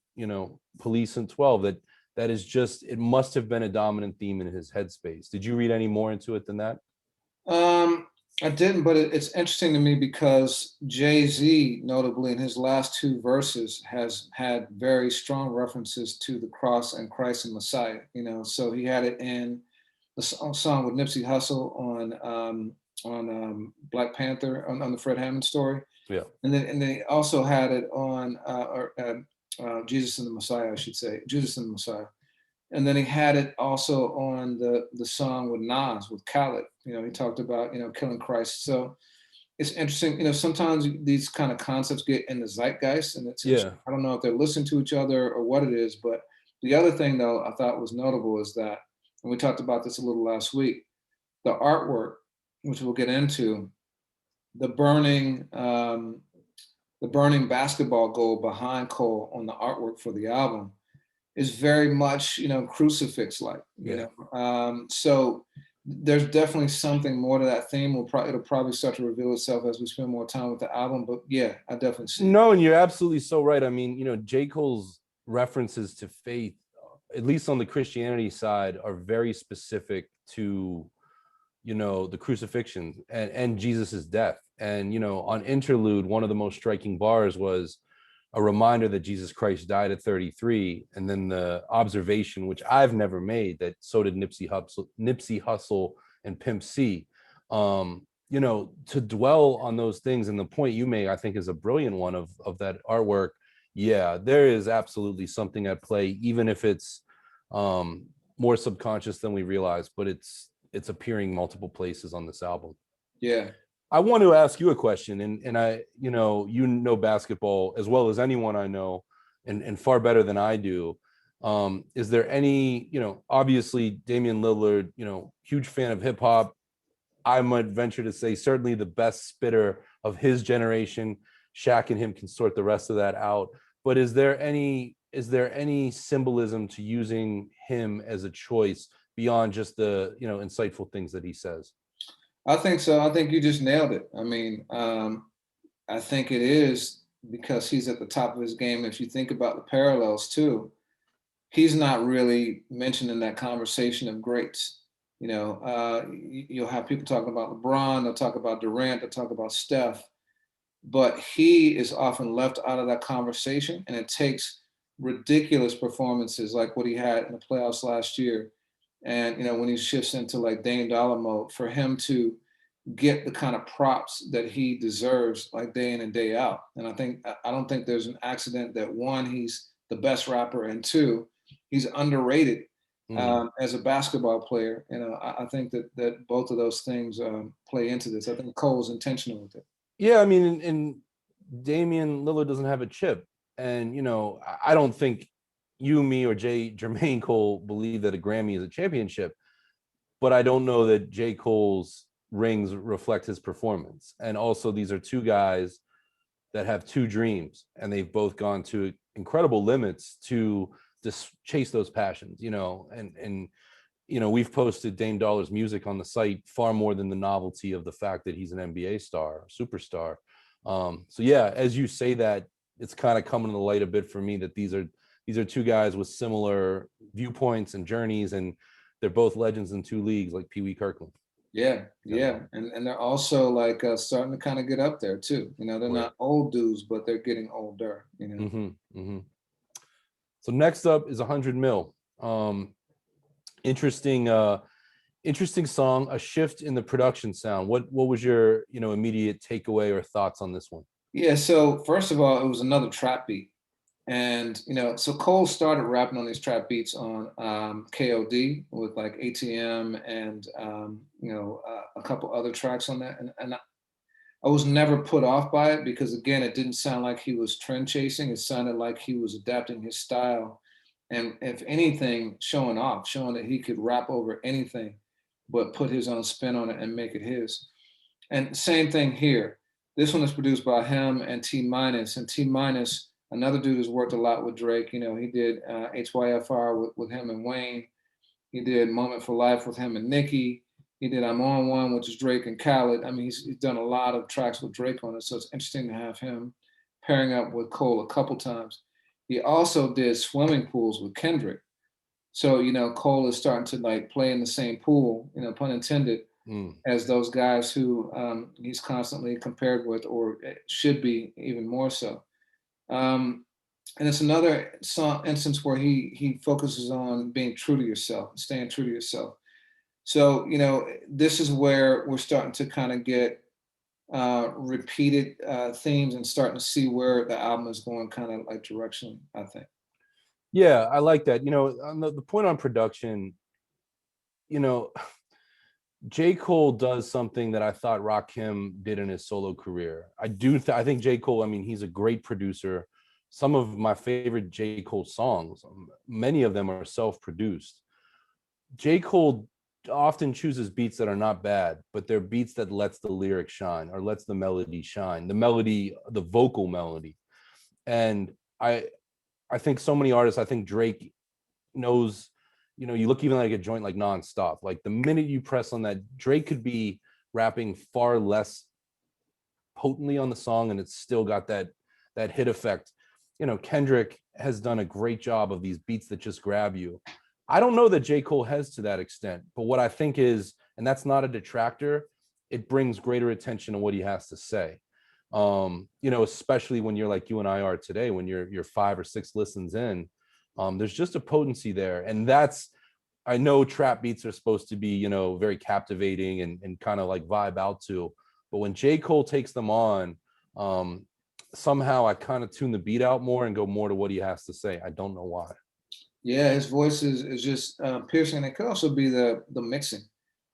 police and 12, that is just, it must have been a dominant theme in his headspace. Did you read any more into it than that? I didn't, but it's interesting to me because Jay-Z, notably in his last two verses, has had very strong references to the cross and Christ and Messiah. So he had it in the song with Nipsey Hussle on Black Panther, on the Fred Hammond story. Yeah. And then he also had it on Jesus and the Messiah, I should say, Judas and the Messiah. And then he had it also on the song with Nas, with Khaled. He talked about, killing Christ. So it's interesting, sometimes these kind of concepts get in the zeitgeist, and I don't know if they're listening to each other or what it is. But the other thing, though, I thought was notable is that, and we talked about this a little last week, the artwork, which we'll get into, the burning basketball goal behind Cole on the artwork for the album is very much, crucifix like. So there's definitely something more to that theme. It'll probably start to reveal itself as we spend more time with the album. But yeah, I definitely see. No, and you're absolutely so right. I mean, J. Cole's references to faith, at least on the Christianity side, are very specific to, the crucifixion and Jesus's death. And, on Interlude, one of the most striking bars was a reminder that Jesus Christ died at 33. And then the observation, which I've never made, that so did Nipsey Hussle and Pimp C. To dwell on those things, and the point you make, I think, is a brilliant one of that artwork. Yeah, there is absolutely something at play, even if it's more subconscious than we realize, but it's appearing multiple places on this album. Yeah. I want to ask you a question, and I, basketball as well as anyone I know, and far better than I do. Is there any, obviously Damian Lillard, huge fan of hip hop. I might venture to say certainly the best spitter of his generation. Shaq and him can sort the rest of that out. But is there any symbolism to using him as a choice beyond just the, insightful things that he says? I think so. I think you just nailed it. I mean, I think it is because he's at the top of his game. If you think about the parallels too, he's not really mentioned in that conversation of greats. You'll have people talking about LeBron, they'll talk about Durant, they'll talk about Steph, but he is often left out of that conversation, and it takes ridiculous performances like what he had in the playoffs last year. And when he shifts into like Dame Dollar mode, for him to get the kind of props that he deserves, like day in and day out. And I don't think there's an accident that one, he's the best rapper, and two, he's underrated Mm. as a basketball player. I think that both of those things play into this. I think Cole's intentional with it. Yeah, I mean, and Damian Lillard doesn't have a chip, and I don't think you, me, or Jermaine Cole believe that a Grammy is a championship, but I don't know that J. Cole's rings reflect his performance. And also, these are two guys that have two dreams, and they've both gone to incredible limits to just chase those passions, we've posted Dame Dollar's music on the site far more than the novelty of the fact that he's an NBA star, superstar. So yeah, as you say that, it's kind of coming to the light a bit for me that these are two guys with similar viewpoints and journeys, and they're both legends in two leagues, like Pee Wee Kirkland. Yeah, yeah, and they're also like starting to kind of get up there too. They're Right. not old dudes, but they're getting older. Mm-hmm, mm-hmm. So next up is 100 Mil. Interesting, interesting song. A shift in the production sound. What was your immediate takeaway or thoughts on this one? Yeah. So first of all, it was another trap beat. And so Cole started rapping on these trap beats on KOD with like ATM and a couple other tracks on that. And I was never put off by it because again, it didn't sound like he was trend chasing. It sounded like he was adapting his style, and if anything, showing off, showing that he could rap over anything, but put his own spin on it and make it his. And same thing here. This one is produced by him and T Minus. And T Minus, another dude who's worked a lot with Drake. He did HYFR with him and Wayne. He did Moment for Life with him and Nicki. He did I'm On One, which is Drake and Khaled. I mean, he's done a lot of tracks with Drake on it. So it's interesting to have him pairing up with Cole a couple times. He also did Swimming Pools with Kendrick. So, Cole is starting to like play in the same pool, pun intended, Mm. as those guys who he's constantly compared with, or should be even more so. And it's another instance where he focuses on being true to yourself, staying true to yourself. So this is where we're starting to kind of get repeated themes and starting to see where the album is going, kind of like direction, I think. Yeah, I like that. On the point on production, you know, J. Cole does something that I thought Rakim did in his solo career. I think J. Cole, I mean, he's a great producer. Some of my favorite J. Cole songs, many of them are self-produced. J. Cole often chooses beats that are not bad, but they're beats that lets the lyric shine or lets the melody shine, the melody, the vocal melody. And I think so many artists, I think Drake knows, you look even like a joint like Nonstop. Like the minute you press on that, Drake could be rapping far less potently on the song and it's still got that hit effect. Kendrick has done a great job of these beats that just grab you. I don't know that J. Cole has to that extent, but what I think is, and that's not a detractor, it brings greater attention to what he has to say. Especially when you're like you and I are today, when you're 5 or 6 listens in, there's just a potency there. And I know trap beats are supposed to be, very captivating and kind of like vibe out to, but when J. Cole takes them on, somehow I kind of tune the beat out more and go more to what he has to say. I don't know why. Yeah, his voice is just piercing. And it could also be the mixing.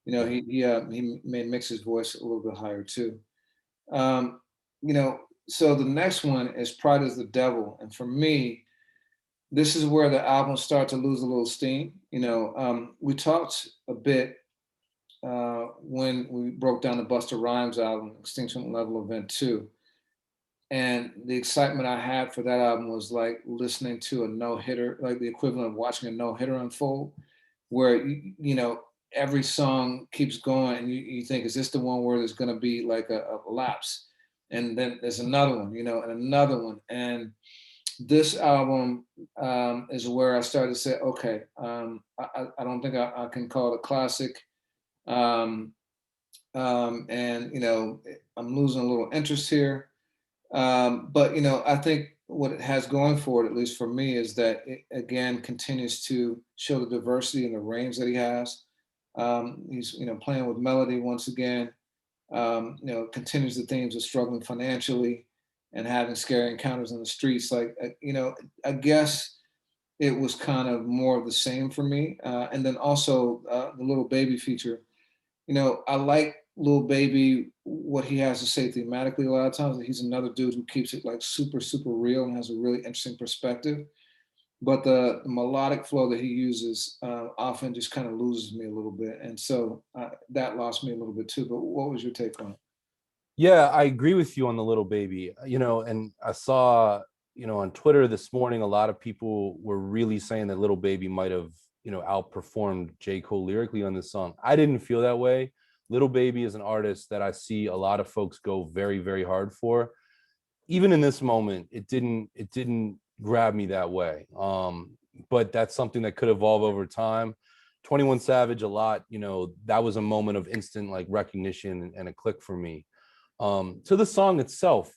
Yeah. He may mix his voice a little bit higher too. Um, so the next one is Pride.is.the.devil, and for me, this is where the album starts to lose a little steam. We talked a bit when we broke down the Busta Rhymes album, Extinction Level Event 2. And the excitement I had for that album was like listening to a no hitter, like the equivalent of watching a no hitter unfold, where, every song keeps going and you think, is this the one where there's going to be like a lapse? And then there's another one, and another one. And this album is where I started to say, okay, I don't think I can call it a classic. Um, and, I'm losing a little interest here. But I think what it has going for it, at least for me, is that it again continues to show the diversity and the range that he has. He's playing with melody once again. continues the themes of struggling financially and having scary encounters in the streets. I guess it was kind of more of the same for me. And then also the Little Baby feature. I like Little Baby, what he has to say thematically a lot of times. He's another dude who keeps it like super, super real and has a really interesting perspective. But the melodic flow that he uses often just kind of loses me a little bit. And so that lost me a little bit too. But what was your take on it? Yeah, I agree with you on the Little Baby. And I saw, on Twitter this morning, a lot of people were really saying that Little Baby might have, outperformed J. Cole lyrically on this song. I didn't feel that way. Little Baby is an artist that I see a lot of folks go very, very hard for. Even in this moment, it didn't grab me that way. But that's something that could evolve over time. 21 Savage, a lot, that was a moment of instant like recognition and a click for me. To the song itself,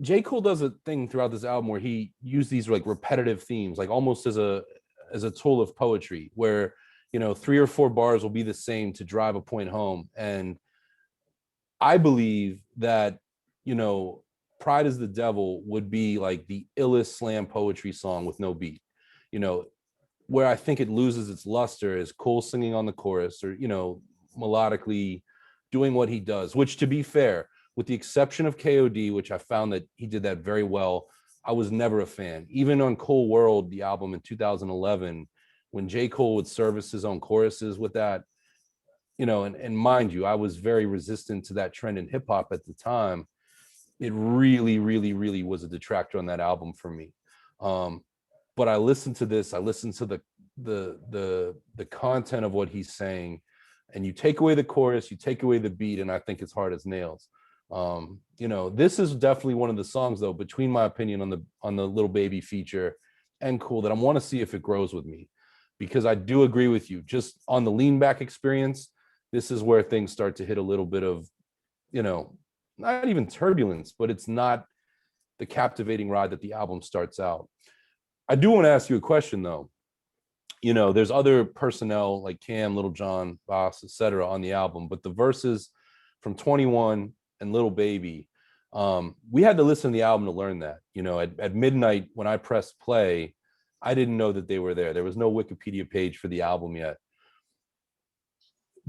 J. Cole does a thing throughout this album where he used these like repetitive themes, like almost as a tool of poetry, where 3 or 4 bars will be the same to drive a point home. And I believe that, Pride is the Devil would be like the illest slam poetry song with no beat. You know, where I think it loses its luster is Cole singing on the chorus or, melodically doing what he does, which, to be fair, with the exception of KOD, which I found that he did that very well, I was never a fan. Even on Cole World, the album in 2011, when J. Cole would service his own choruses with that, and mind you, I was very resistant to that trend in hip hop at the time. It really, really, really was a detractor on that album for me. But I listened to this, I listened to the content of what he's saying, and you take away the chorus, you take away the beat, and I think it's hard as nails. This is definitely one of the songs, though, between my opinion on the Little Baby feature and Cool, that I want to see if it grows with me, because I do agree with you. Just on the lean back experience, this is where things start to hit a little bit of, not even turbulence, but it's not the captivating ride that the album starts out. I do want to ask you a question, though. There's other personnel like Cam, Little John, Boss, etc. on the album, but the verses from 21 and Little Baby, we had to listen to the album to learn that. At midnight when I pressed play, I didn't know that they were there. There was no Wikipedia page for the album yet.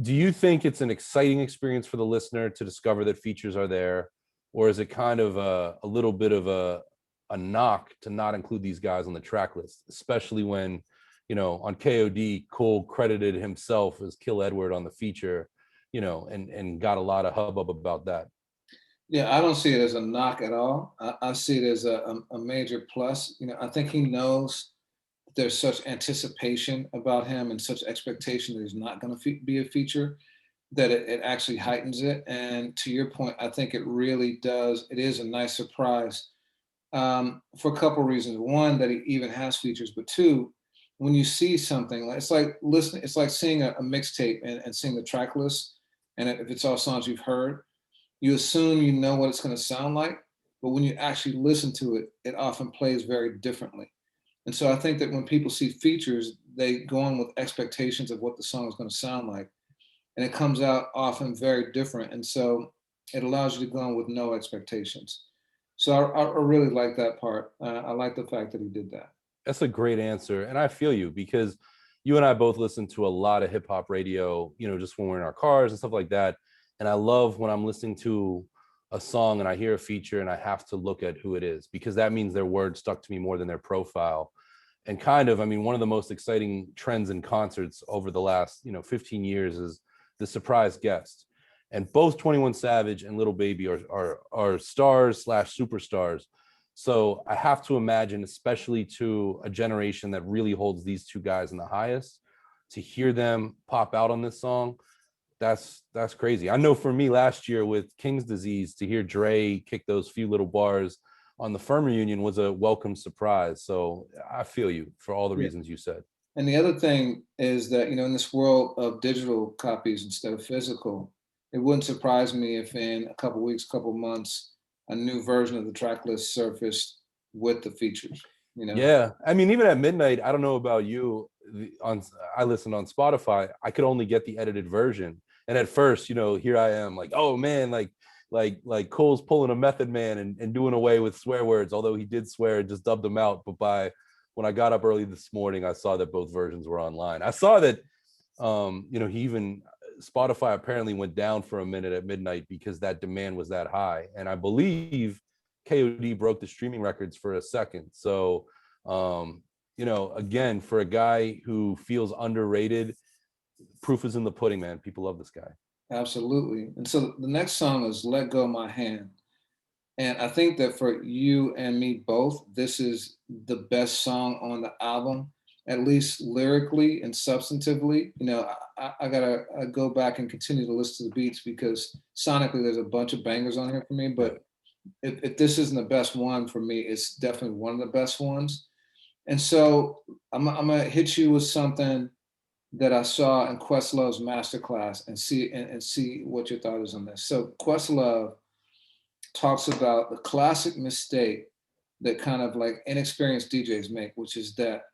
Do you think it's an exciting experience for the listener to discover that features are there, or is it kind of a little bit of a knock to not include these guys on the track list, especially when, on KOD, Cole credited himself as Kill Edward on the feature, and got a lot of hubbub about that? Yeah, I don't see it as a knock at all. I see it as a major plus. I think he knows there's such anticipation about him and such expectation that he's not going to be a feature that it actually heightens it. And to your point, I think it really does. It is a nice surprise for a couple of reasons. One, that he even has features, but two, when you see something, it's like listening, it's like seeing a mixtape and seeing the track list. And if it's all songs you've heard, you assume you know what it's going to sound like. But when you actually listen to it, it often plays very differently. And so I think that when people see features, they go on with expectations of what the song is going to sound like. And it comes out often very different. And so it allows you to go on with no expectations. So I really like that part. I like the fact that he did that. That's a great answer. And I feel you, because you and I both listen to a lot of hip hop radio, just when we're in our cars and stuff like that. And I love when I'm listening to a song and I hear a feature and I have to look at who it is, because that means their word stuck to me more than their profile. And one of the most exciting trends in concerts over the last, 15 years is the surprise guest. And both 21 Savage and Little Baby are stars / superstars. So I have to imagine, especially to a generation that really holds these two guys in the highest, to hear them pop out on this song, that's crazy. I know for me last year with King's Disease, to hear Dre kick those few little bars on the Firm reunion was a welcome surprise. So I feel you for all the reasons you said. And the other thing is that, in this world of digital copies instead of physical, it wouldn't surprise me if in a couple weeks, couple months, a new version of the track list surfaced with the features. Yeah, even at midnight, I don't know about you, I listened on Spotify, I could only get the edited version, And at first, here I am like, oh man, like Cole's pulling a Method Man and doing away with swear words, although he did swear and just dubbed them out. But when I got up early this morning, I saw that both versions were online. I saw that, he even, Spotify apparently went down for a minute at midnight because that demand was that high. And I believe KOD broke the streaming records for a second. So, again, for a guy who feels underrated, proof is in the pudding, man. People love this guy. Absolutely. And so the next song is Let Go My Hand. And I think that for you and me both, this is the best song on the album, at least lyrically and substantively. I gotta go back and continue to listen to the beats because sonically there's a bunch of bangers on here for me. But if this isn't the best one for me, it's definitely one of the best ones. And so I'm gonna hit you with something that I saw in Questlove's masterclass and see what your thought is on this. So Questlove talks about the classic mistake that kind of like inexperienced DJs make, which is that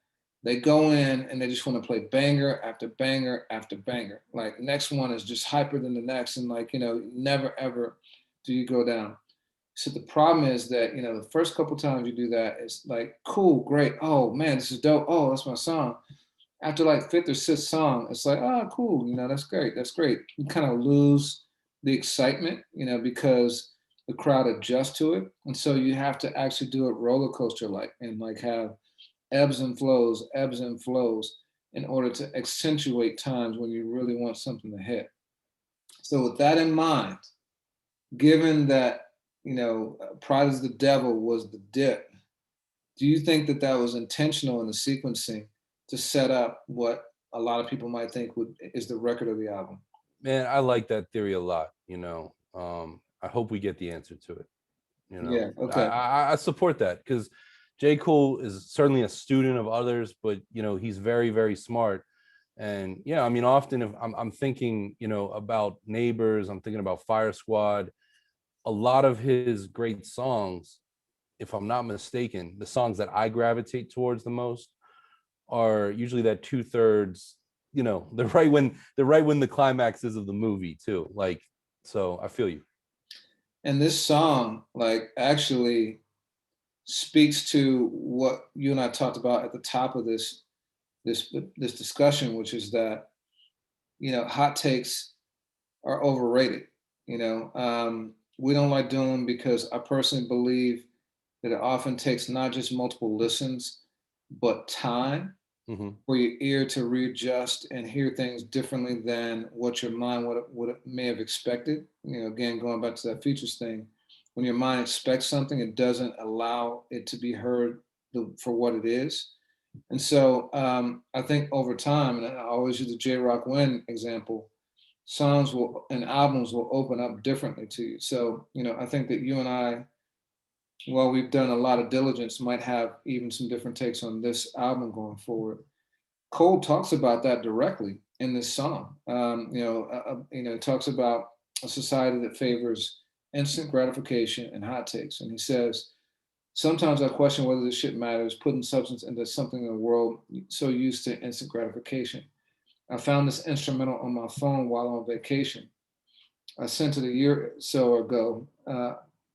they go in and they just want to play banger after banger after banger. Like next one is just hyper than the next, and never ever do you go down. So the problem is that the first couple times you do that, it's like cool, great. Oh man, this is dope. Oh, that's my song. After like fifth or sixth song, it's like, oh, cool, that's great, that's great. You kind of lose the excitement, because the crowd adjusts to it, and so you have to actually do it roller coaster like, and like have ebbs and flows, in order to accentuate times when you really want something to hit. So with that in mind, given that Pride is the Devil was the dip, do you think that that was intentional in the sequencing to set up what a lot of people might think is the record of the album? Man, I like that theory a lot. I hope we get the answer to it. Yeah. Okay. I support that because J. Cole is certainly a student of others, but he's very, very smart. And I mean, often if I'm thinking, about Neighbors, I'm thinking about Fire Squad. A lot of his great songs, if I'm not mistaken, the songs that I gravitate towards the most are usually that 2/3, the right when the climax is of the movie too. Like, so I feel you. And this song, like, actually speaks to what you and I talked about at the top of this discussion, which is that hot takes are overrated. We don't like doing them because I personally believe that it often takes not just multiple listens, but time for your ear to readjust and hear things differently than what your mind would may have expected. Again, going back to that features thing, when your mind expects something, it doesn't allow it to be heard for what it is. And so I think over time, and I always use the J Rock Win example, songs and albums will open up differently to you. So, I think that you and I, while we've done a lot of diligence, might have even some different takes on this album going forward. Cole talks about that directly in this song. It talks about a society that favors instant gratification and hot takes. And he says, sometimes I question whether this shit matters, putting substance into something in the world so used to instant gratification. I found this instrumental on my phone while on vacation. I sent it a year or so ago.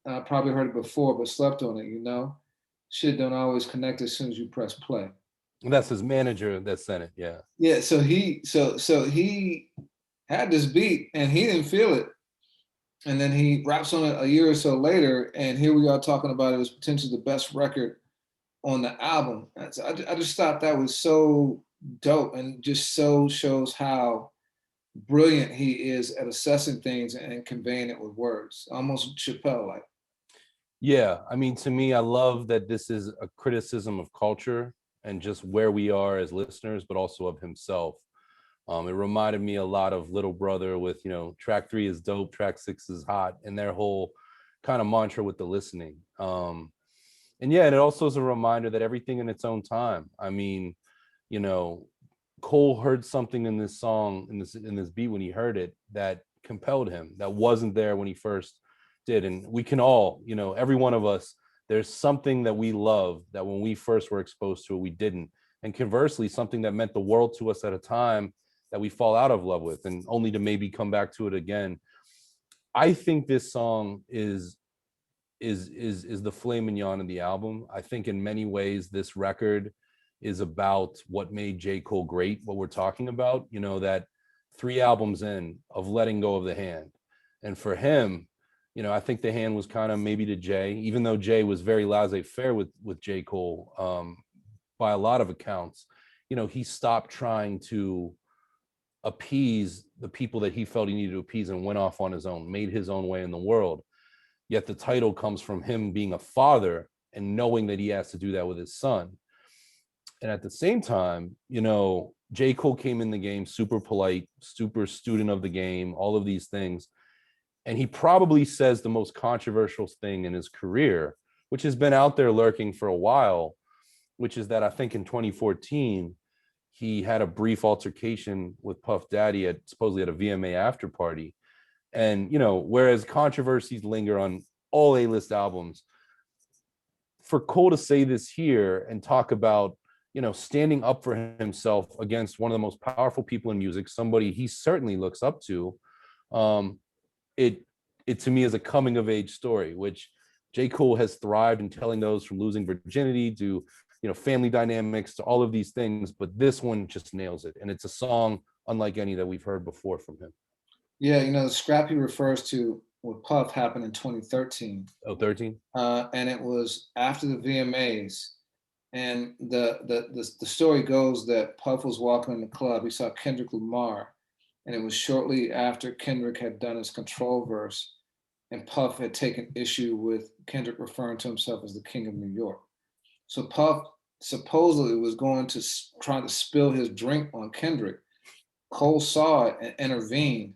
I probably heard it before, but slept on it. Shit don't always connect as soon as you press play. And that's his manager that sent it. Yeah. Yeah. So he had this beat and he didn't feel it. And then he raps on it a year or so later, and here we are talking about it as potentially the best record on the album. So I just thought that was so dope and just so shows how brilliant he is at assessing things and conveying it with words, almost Chappelle-like. Yeah, I mean, to me, I love that this is a criticism of culture and just where we are as listeners, but also of himself. It reminded me a lot of Little Brother with, track 3 is dope, track 6 is hot, and their whole kind of mantra with the listening. And yeah, and it also is a reminder that everything in its own time. I mean, Cole heard something in this song, in this beat when he heard it that compelled him, that wasn't there when he first did. And we can all, every one of us, there's something that we love that when we first were exposed to it, we didn't. And conversely, something that meant the world to us at a time that we fall out of love with, and only to maybe come back to it again. I think this song is the filet mignon of the album. I think in many ways this record is about what made J. Cole great, what we're talking about, you know, that 3 albums in of letting go of the hand. And for him, you know, I think the hand was kind of maybe to Jay, even though Jay was very laissez-faire with J. Cole, by a lot of accounts. You know, he stopped trying to appease the people that he felt he needed to appease and went off on his own, made his own way in the world. Yet the title comes from him being a father and knowing that he has to do that with his son. And at the same time, you know, J. Cole came in the game super polite, super student of the game, all of these things. And he probably says the most controversial thing in his career, which has been out there lurking for a while, which is that I think in 2014, he had a brief altercation with Puff Daddy at supposedly at a VMA after party. And, you know, whereas controversies linger on all A-list albums, for Cole to say this here and talk about, you know, standing up for himself against one of the most powerful people in music, somebody he certainly looks up to, it to me is a coming of age story, which J. Cole has thrived in telling those, from losing virginity to, you know, family dynamics to all of these things. But this one just nails it. And it's a song unlike any that we've heard before from him. Yeah, you know, the scrap he refers to with Puff happened in 2013. Oh, 13? And it was after the VMAs. And the story goes that Puff was walking in the club. He saw Kendrick Lamar, and it was shortly after Kendrick had done his Control verse, and Puff had taken issue with Kendrick referring to himself as the King of New York. So Puff supposedly was going to try to spill his drink on Kendrick. Cole saw it and intervened,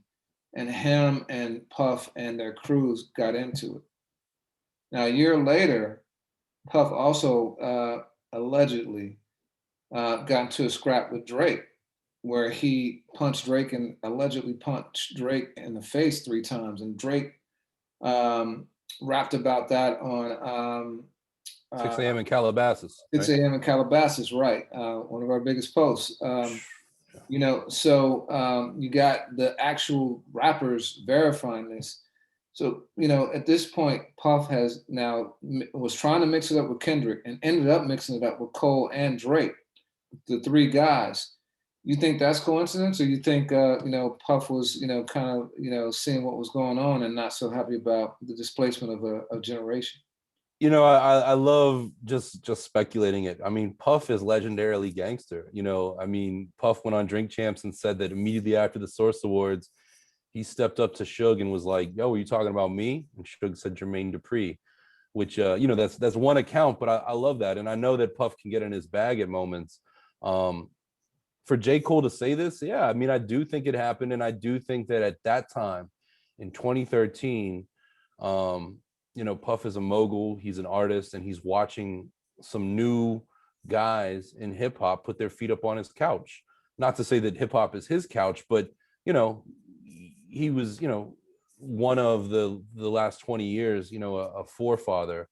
and him and Puff and their crews got into it. Now, a year later, Puff also allegedly got into a scrap with Drake, where he punched Drake and allegedly punched Drake in the face 3 times. And Drake rapped about that on 6 a.m. in Calabasas. 6 Right? a.m. in Calabasas, right? One of our biggest posts. You know, so you got the actual rappers verifying this. So, you know, at this point, Puff has now was trying to mix it up with Kendrick and ended up mixing it up with Cole and Drake, the 3 guys. You think that's coincidence, or you think, you know, Puff was, you know, kind of, you know, seeing what was going on and not so happy about the displacement of a generation? You know, I love just speculating it. I mean, Puff is legendarily gangster. You know, I mean, Puff went on Drink Champs and said that immediately after the Source Awards, he stepped up to Suge and was like, "Yo, are you talking about me?" And Suge said Jermaine Dupri, which you know, that's one account, but I love that, and I know that Puff can get in his bag at moments. For J. Cole to say this, yeah, I mean, I do think it happened, and I do think that at that time, in 2013, you know, Puff is a mogul, he's an artist, and he's watching some new guys in hip hop put their feet up on his couch. Not to say that hip hop is his couch, but you know, he was, you know, one of the last 20 years, you know, a forefather.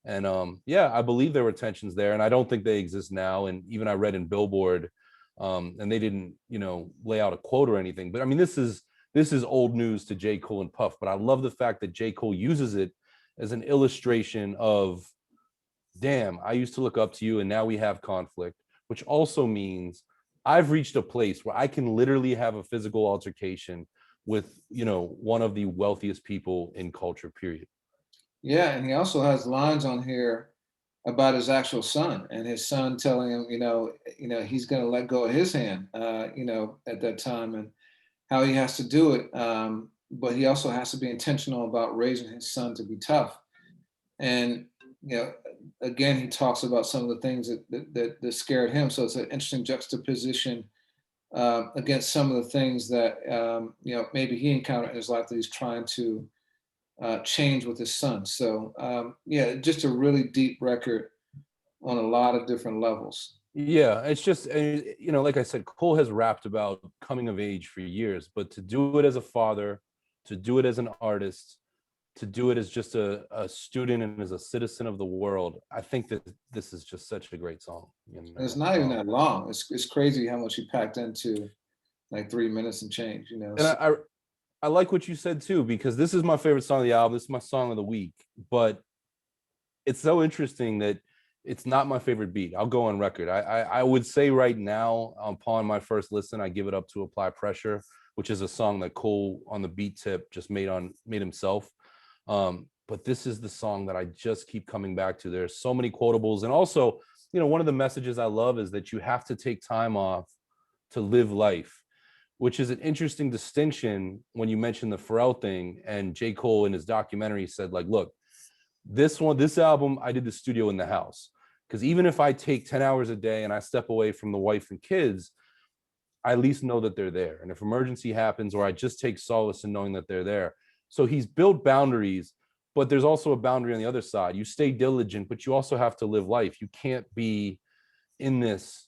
And yeah, I believe there were tensions there, and I don't think they exist now. And even I read in Billboard, and they didn't, you know, lay out a quote or anything. But I mean, this is old news to J. Cole and Puff. But I love the fact that J. Cole uses it as an illustration of, damn, I used to look up to you, and now we have conflict, which also means I've reached a place where I can literally have a physical altercation with, you know, one of the wealthiest people in culture, period. Yeah, and he also has lines on here about his actual son, and his son telling him, you know, he's going to let go of his hand, you know, at that time, and how he has to do it. But he also has to be intentional about raising his son to be tough. And you know, again, he talks about some of the things that scared him. So it's an interesting juxtaposition against some of the things that you know, maybe he encountered in his life that he's trying to change with his son. So yeah, just a really deep record on a lot of different levels. Yeah, it's just, you know, like I said, Cole has rapped about coming of age for years, but to do it as a father, to do it as an artist, to do it as just a student and as a citizen of the world, I think that this is just such a great song. You And it's know, not even that long. It's crazy how much he packed into like 3 minutes and change, you know. And So, I like what you said too, because this is my favorite song of the album. This is my song of the week. But it's so interesting that it's not my favorite beat. I'll go on record. I would say right now, upon my first listen, I give it up to Apply Pressure, which is a song that Cole on the beat tip just made himself. But this is the song that I just keep coming back to. There's so many quotables. And also, you know, one of the messages I love is that you have to take time off to live life, which is an interesting distinction when you mentioned the Pharrell thing. And J. Cole in his documentary said, like, look, this album, I did the studio in the house. Because even if I take 10 hours a day and I step away from the wife and kids, I at least know that they're there. And if emergency happens, or I just take solace in knowing that they're there. So he's built boundaries, but there's also a boundary on the other side. You stay diligent, but you also have to live life. You can't be in this,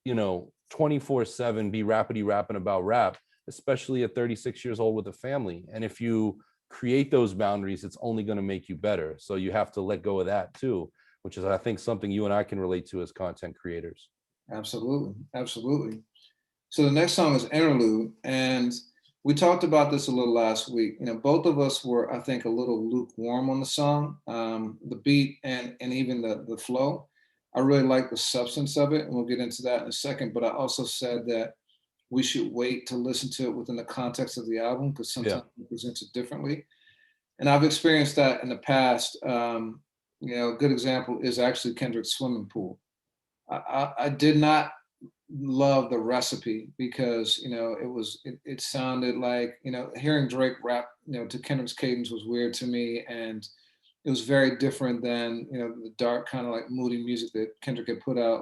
you know, 24/7, be rapping about rap, especially at 36 years old with a family. And if you create those boundaries, it's only going to make you better. So you have to let go of that too, which is, I think, something you and I can relate to as content creators. absolutely, absolutely. So the next song is Interlude, and we talked about this a little last week. You know, both of us were, I think, a little lukewarm on the song, the beat and even the flow. I really like the substance of it, and we'll get into that in a second. But I also said that we should wait to listen to it within the context of the album because Yeah. sometimes it presents it differently. And I've experienced that in the past. You know, a good example is actually Kendrick's Swimming Pool. I did not love the recipe because it sounded like, hearing Drake rap, to Kendrick's cadence was weird to me, and it was very different than the dark kind of like moody music that Kendrick had put out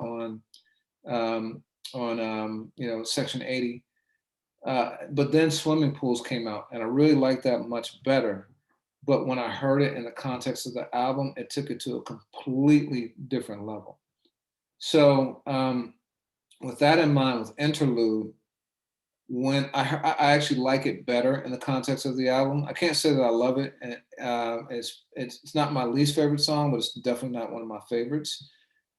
um, on Section 80. But then Swimming Pools came out, and I really liked that much better. But when I heard it in the context of the album, it took it to a completely different level. So with that in mind, with Interlude, when I actually like it better in the context of the album. I can't say that I love it, and it's not my least favorite song, but it's definitely not one of my favorites.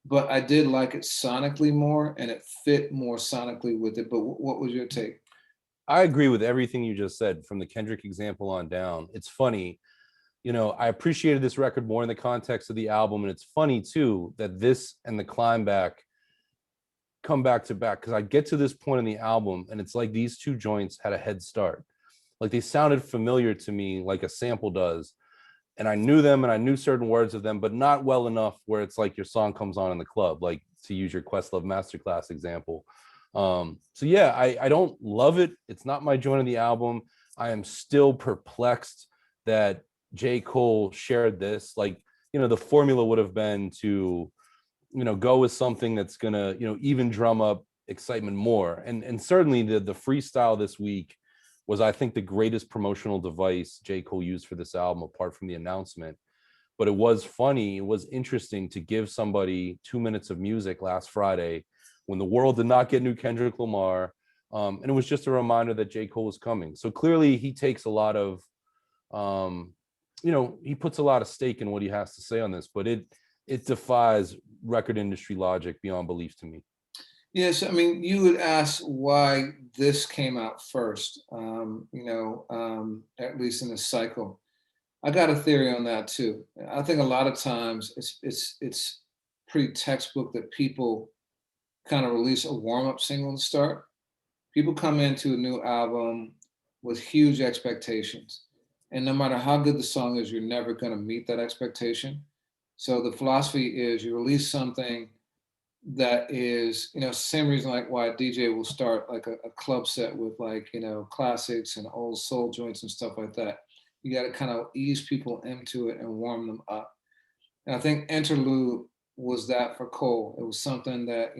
But I did like it sonically more, and it fit more sonically with it. But what was your take? I agree with everything you just said, from the Kendrick example on down. It's funny, you know, I appreciated this record more in the context of the album. And it's funny too that this and the.climb.back come back to back, because I get to this point in the album and it's like these two joints had a head start. Like they sounded familiar to me, like a sample does. And I knew them and I knew certain words of them, but not well enough where it's like your song comes on in the club, like to use your Questlove Masterclass example. So yeah, I don't love it. It's not my joint of the album. I am still perplexed that J. Cole shared this. Like, you know, the formula would have been to, you know, go with something that's gonna, you know, even drum up excitement more. And certainly the freestyle this week was, I think, the greatest promotional device J. Cole used for this album, apart from the announcement. But it was funny, it was interesting to give somebody 2 minutes of music last Friday when the world did not get new Kendrick Lamar. And it was just a reminder that J. Cole was coming. So clearly he takes a lot of, you know, he puts a lot of stake in what he has to say on this, but it defies record industry logic beyond belief to me. Yes, I mean, you would ask why this came out first, at least in the cycle. I got a theory on that too. I think a lot of times it's pretty textbook that people kind of release a warm-up single to start. People come into a new album with huge expectations. And no matter how good the song is, you're never going to meet that expectation. So the philosophy is you release something that is, same reason like why a DJ will start like a club set with like, classics and old soul joints and stuff like that. You got to kind of ease people into it and warm them up. And I think Interlude was that for Cole. It was something that,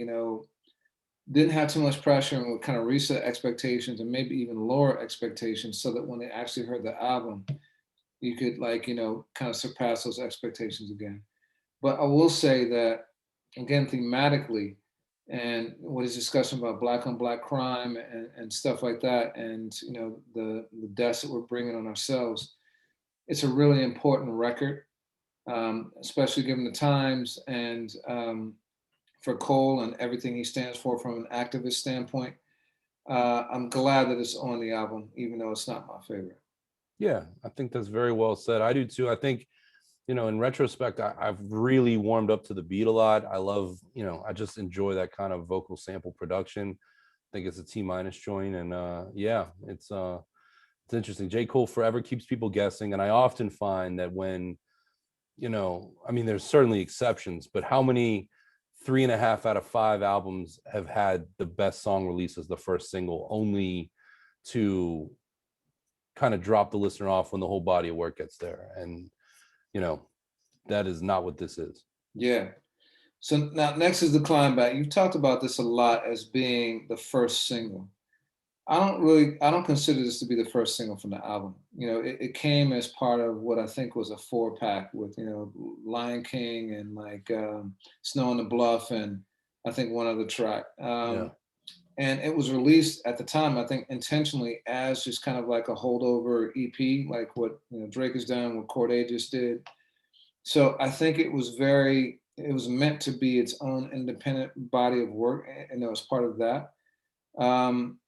didn't have too much pressure and would kind of reset expectations and maybe even lower expectations so that when they actually heard the album, you could like, kind of surpass those expectations again. But I will say that, again, thematically, and what he's discussing about black on black crime and stuff like that, and the deaths that we're bringing on ourselves, it's a really important record, especially given the times and for Cole and everything he stands for from an activist standpoint. I'm glad that it's on the album, even though it's not my favorite. Yeah, I think that's very well said. I do too. I think, in retrospect, I've really warmed up to the beat a lot. I love, I just enjoy that kind of vocal sample production. I think it's a T-minus joint. And yeah, it's interesting. J. Cole forever keeps people guessing. And I often find that when, I mean, there's certainly exceptions, but how many 3.5 out of 5 albums have had the best song release as the first single, only to kind of drop the listener off when the whole body of work gets there? And, you know, that is not what this is. Yeah. So now next is the climb back. You've talked about this a lot as being the first single. I don't consider this to be the first single from the album. It came as part of what I think was a 4-pack with, Lion King and like Snow on the Bluff and I think one other track. Yeah. And it was released at the time, I think intentionally as just kind of like a holdover EP, like what Drake has done, what Corday just did. So I think it was meant to be its own independent body of work, and it was part of that. Um,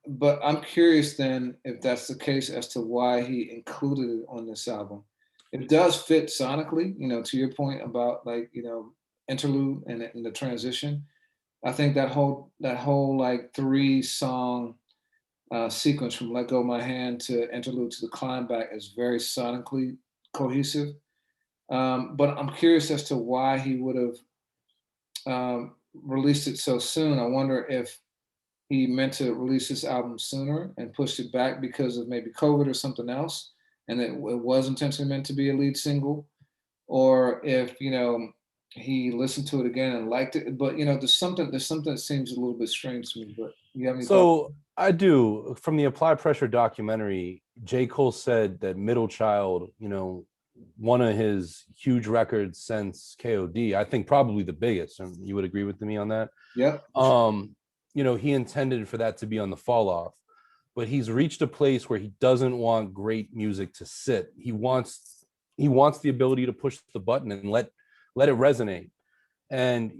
but I'm curious then if that's the case as to why he included it on this album. It does fit sonically, to your point about like, interlude and the transition. I think that whole like 3 song sequence from let.go.my.hand to interlude to the.climb.back is very sonically cohesive. But I'm curious as to why he would have released it so soon. I wonder if he meant to release this album sooner and pushed it back because of maybe COVID or something else, and it was intentionally meant to be a lead single, or if he listened to it again and liked it. But there's something that seems a little bit strange to me. But you have any thoughts? So I do. From the Apply Pressure documentary, J. Cole said that Middle Child, one of his huge records since KOD, I think probably the biggest. And you would agree with me on that? Yep. He intended for that to be on the fall off, but he's reached a place where he doesn't want great music to sit. He wants the ability to push the button and let it resonate. And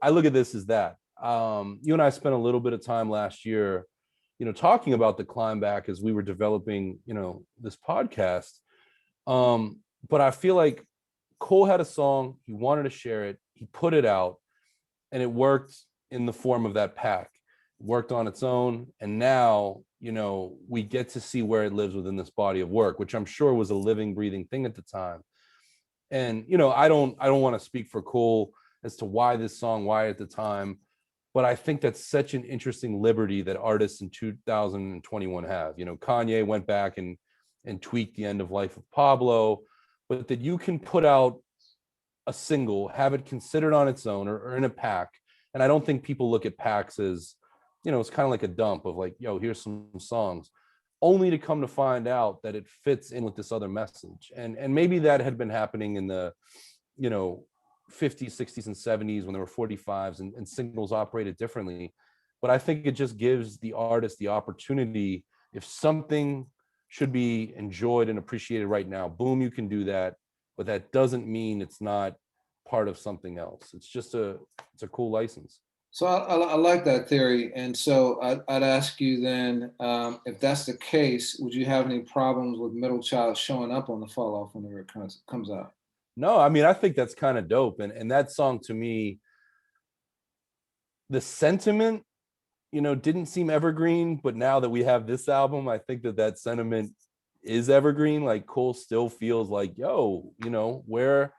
I look at this as that. You and I spent a little bit of time last year, talking about the climb back as we were developing, this podcast. But I feel like Cole had a song, he wanted to share it, he put it out, and it worked in the form of that pack. It worked on its own, and now, we get to see where it lives within this body of work, which I'm sure was a living, breathing thing at the time. And I don't want to speak for Cole as to why this song, why at the time, but I think that's such an interesting liberty that artists in 2021 have. Kanye went back and tweaked the end of life of Pablo, but that you can put out a single, have it considered on its own or in a pack. And I don't think people look at packs as, it's kind of like a dump of like, yo, here's some songs, only to come to find out that it fits in with this other message. And maybe that had been happening in the, 50s, 60s, and 70s when there were 45s and singles operated differently. But I think it just gives the artist the opportunity, if something should be enjoyed and appreciated right now, boom, you can do that. But that doesn't mean it's not part of something else. It's a cool license. So I like that theory, and so I'd ask you then, if that's the case, would you have any problems with Middle Child showing up on the Fall Off whenever it comes out? No, I mean, I think that's kind of dope. And that song to me, the sentiment, didn't seem evergreen, but now that we have this album, I think that sentiment is evergreen. Like Cole still feels like, yo, where,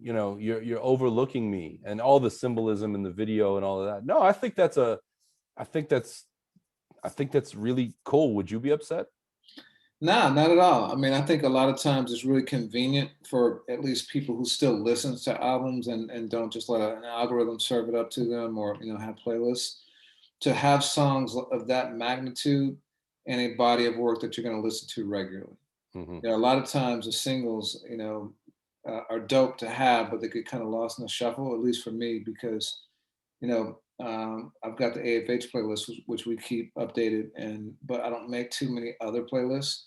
you're overlooking me, and all the symbolism in the video and all of that. No, I think that's really cool. Would you be upset? Nah, not at all. I mean, I think a lot of times it's really convenient for at least people who still listen to albums and don't just let an algorithm serve it up to them or have playlists to have songs of that magnitude and a body of work that you're going to listen to regularly. Mm-hmm. A lot of times the singles, are dope to have, but they get kind of lost in the shuffle, at least for me, because I've got the AFH playlist, which we keep updated, but I don't make too many other playlists,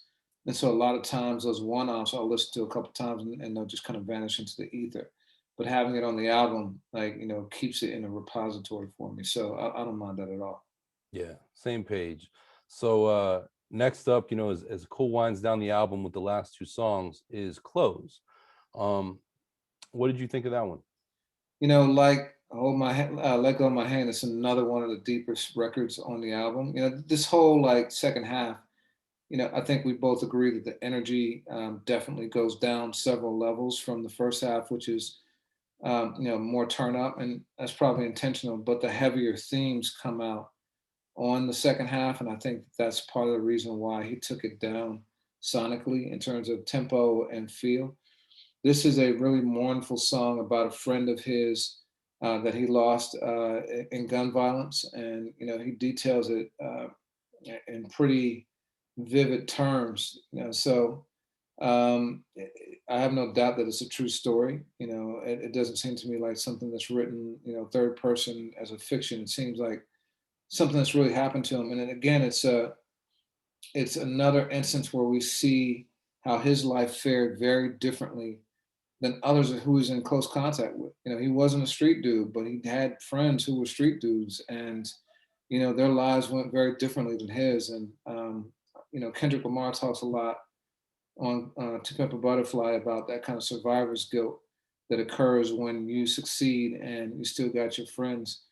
and so a lot of times those one-offs I'll listen to a couple times and they'll just kind of vanish into the ether. But having it on the album, like keeps it in a repository for me, so I don't mind that at all. Yeah, same page. So next up, as Cole winds down the album with the last two songs is Close. Um, what did you think of that one? Like let go of my hand. It's another one of the deepest records on the album. This whole like second half. I think we both agree that the energy definitely goes down several levels from the first half, which is more turn up, and that's probably intentional. But the heavier themes come out on the second half, and I think that's part of the reason why he took it down sonically in terms of tempo and feel. This is a really mournful song about a friend of his that he lost in gun violence, and he details it in pretty vivid terms. So I have no doubt that it's a true story. It doesn't seem to me like something that's written, third person as a fiction. It seems like something that's really happened to him. And then again, it's another instance where we see how his life fared very differently than others who he's in close contact with. He wasn't a street dude, but he had friends who were street dudes, and their lives went very differently than his. And Kendrick Lamar talks a lot on To Pimp a Butterfly about that kind of survivor's guilt that occurs when you succeed and you still got your friends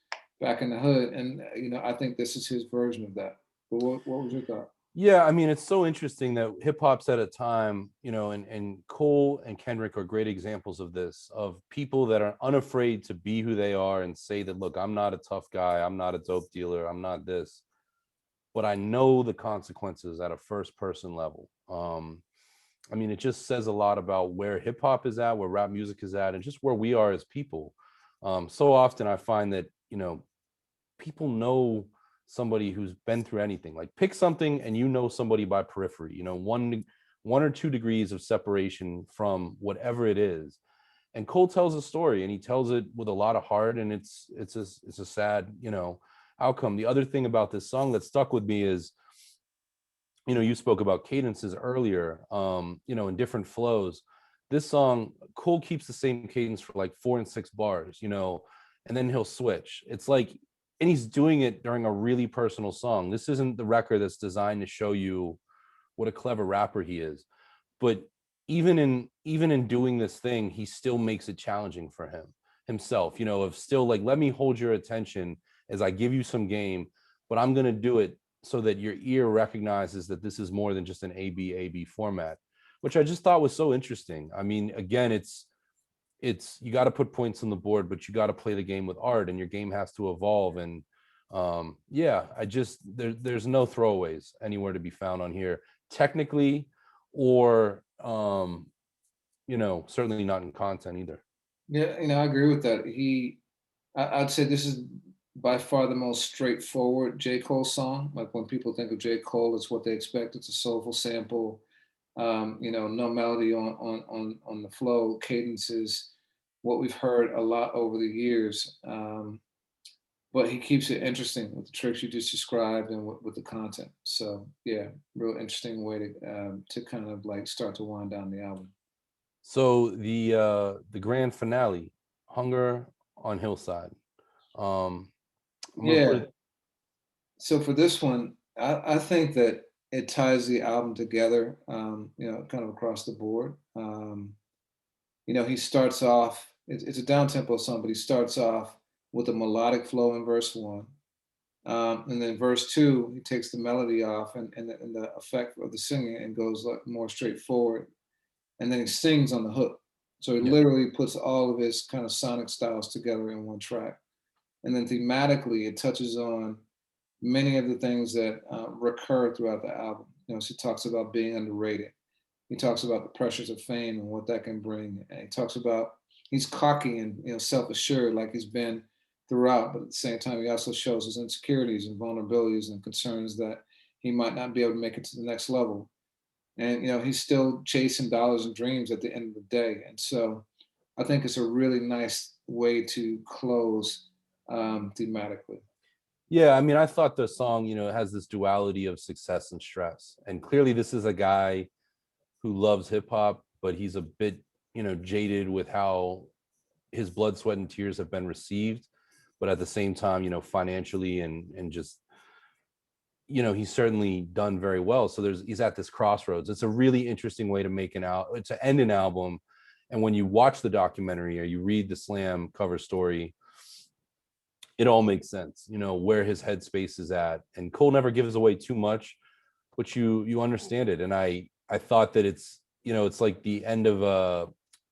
back in the hood. And I think this is his version of that. But what was your thought? Yeah, I mean, it's so interesting that hip hop's at a time, and Cole and Kendrick are great examples of this, of people that are unafraid to be who they are and say that, look, I'm not a tough guy, I'm not a dope dealer, I'm not this, but I know the consequences at a first person level. I mean, it just says a lot about where hip hop is at, where rap music is at, and just where we are as people. So often I find that, people know somebody who's been through anything. Like pick something and somebody by periphery, one or 2 degrees of separation from whatever it is. And Cole tells a story, and he tells it with a lot of heart, and it's a sad, outcome. The other thing about this song that stuck with me is, you spoke about cadences earlier, in different flows. This song, Cole keeps the same cadence for like 4 and 6 bars, and then he'll switch. It's like, and he's doing it during a really personal song. This isn't the record that's designed to show you what a clever rapper he is. But even in doing this thing, he still makes it challenging for himself, of still like, let me hold your attention as I give you some game, but I'm going to do it so that your ear recognizes that this is more than just an AB format, which I just thought was so interesting. I mean, again, it's you got to put points on the board, but you got to play the game with art, and your game has to evolve. And yeah, there's no throwaways anywhere to be found on here, technically, or certainly not in content either. Yeah, I agree with that. I'd say this is by far the most straightforward J. Cole song. Like when people think of J. Cole, it's what they expect. It's a soulful sample, no melody on the flow. Cadences, what we've heard a lot over the years. But he keeps it interesting with the tricks you just described and with the content. So yeah, real interesting way to kind of like start to wind down the album. So the grand finale, Hunger on Hillside. Um, I'm gonna put Yeah. it. So for this one, I think that it ties the album together, kind of across the board. He starts off, it's a down tempo song, but he starts off with a melodic flow in verse one. And then verse two, he takes the melody off and the effect of the singing and goes like more straightforward. And then he sings on the hook. So he Yeah. literally puts all of his kind of sonic styles together in one track. And then thematically, it touches on many of the things that recur throughout the album. She talks about being underrated. He talks about the pressures of fame and what that can bring. And he talks about he's cocky and self-assured like he's been throughout, but at the same time he also shows his insecurities and vulnerabilities and concerns that he might not be able to make it to the next level. And he's still chasing dollars and dreams at the end of the day. And so I think it's a really nice way to close thematically. Yeah, I mean, I thought the song, has this duality of success and stress. And clearly this is a guy who loves hip hop, but he's a bit, jaded with how his blood, sweat, and tears have been received. But at the same time, financially and just he's certainly done very well. So he's at this crossroads. It's a really interesting way to make to end an album. And when you watch the documentary or you read the Slam cover story, it all makes sense, where his headspace is at. And Cole never gives away too much, but you understand it. And I thought that it's like the end of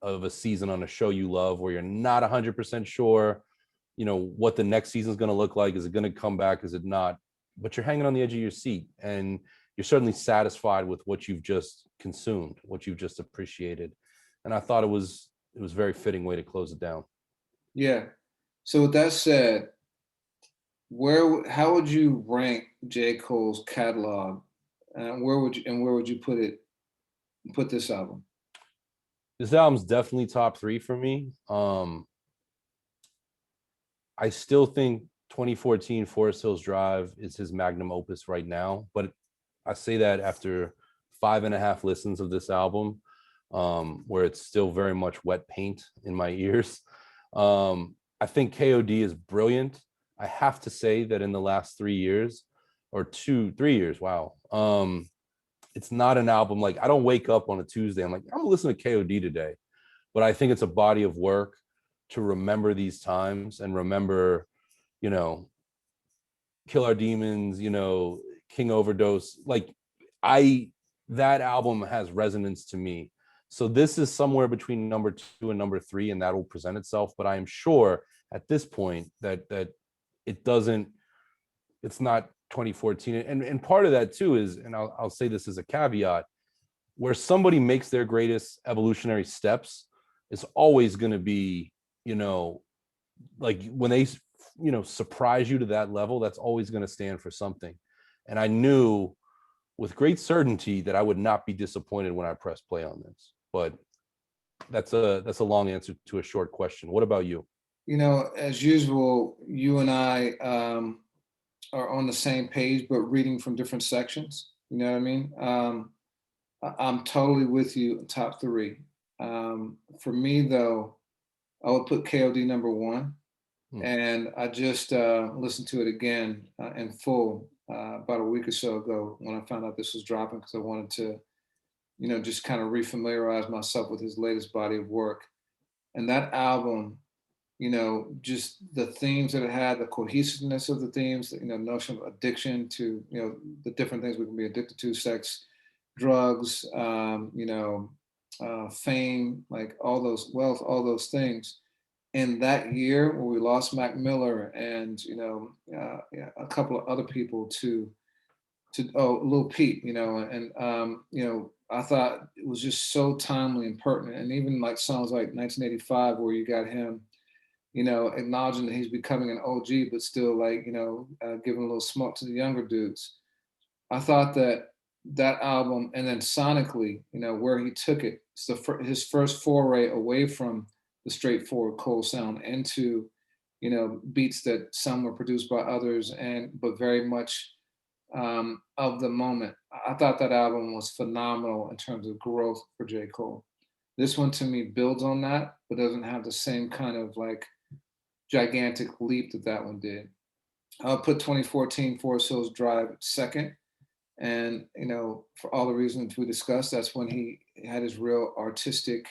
a season on a show you love, where you're not 100% sure, what the next season is going to look like. Is it going to come back? Is it not? But you're hanging on the edge of your seat, and you're certainly satisfied with what you've just consumed, what you've just appreciated. And I thought it was a very fitting way to close it down. Yeah. So with that said, how would you rank J. Cole's catalog? Where would you put this album? This album's definitely top 3 for me. I still think 2014 Forest Hills Drive is his magnum opus right now, but I say that after 5.5 listens of this album, where it's still very much wet paint in my ears. I think KOD is brilliant. I have to say that in the last 3 years, or 3 years, wow, it's not an album, like I don't wake up on a Tuesday, I'm like, I'm gonna listen to KOD today. But I think it's a body of work to remember these times and remember, Kill Our Demons, King Overdose. Like that album has resonance to me. So this is somewhere between number 2 and number 3, and that will present itself. But I am sure at this point that it's not 2014. And part of that too is, and I'll say this as a caveat, where somebody makes their greatest evolutionary steps, it's always going to be, like when they, surprise you to that level, that's always going to stand for something. And I knew with great certainty that I would not be disappointed when I pressed play on this. But that's a long answer to a short question. What about you? As usual, you and I are on the same page, but reading from different sections. You know what I mean? I'm totally with you. Top 3. For me, though, I would put KOD number 1. And I just listened to it again in full about a week or so ago when I found out this was dropping, because I wanted to, just kind of refamiliarize myself with his latest body of work. And that album, just the themes that it had, the cohesiveness of the themes, notion of addiction to, the different things we can be addicted to, sex, drugs, fame, like all those, wealth, all those things. In that year where we lost Mac Miller and, a couple of other people to Lil Peep, and, I thought it was just so timely and pertinent. And even like songs like 1985, where you got him, acknowledging that he's becoming an OG, but still like, giving a little smoke to the younger dudes. I thought that album, and then sonically, where he took it, it's his first foray away from the straightforward Cole sound into, beats that some were produced by others, but very much of the moment. I thought that album was phenomenal in terms of growth for J. Cole. This one to me builds on that, but doesn't have the same kind of like gigantic leap that one did. I'll put 2014 Forest Hills Drive second. And, for all the reasons we discussed, that's when he had his real artistic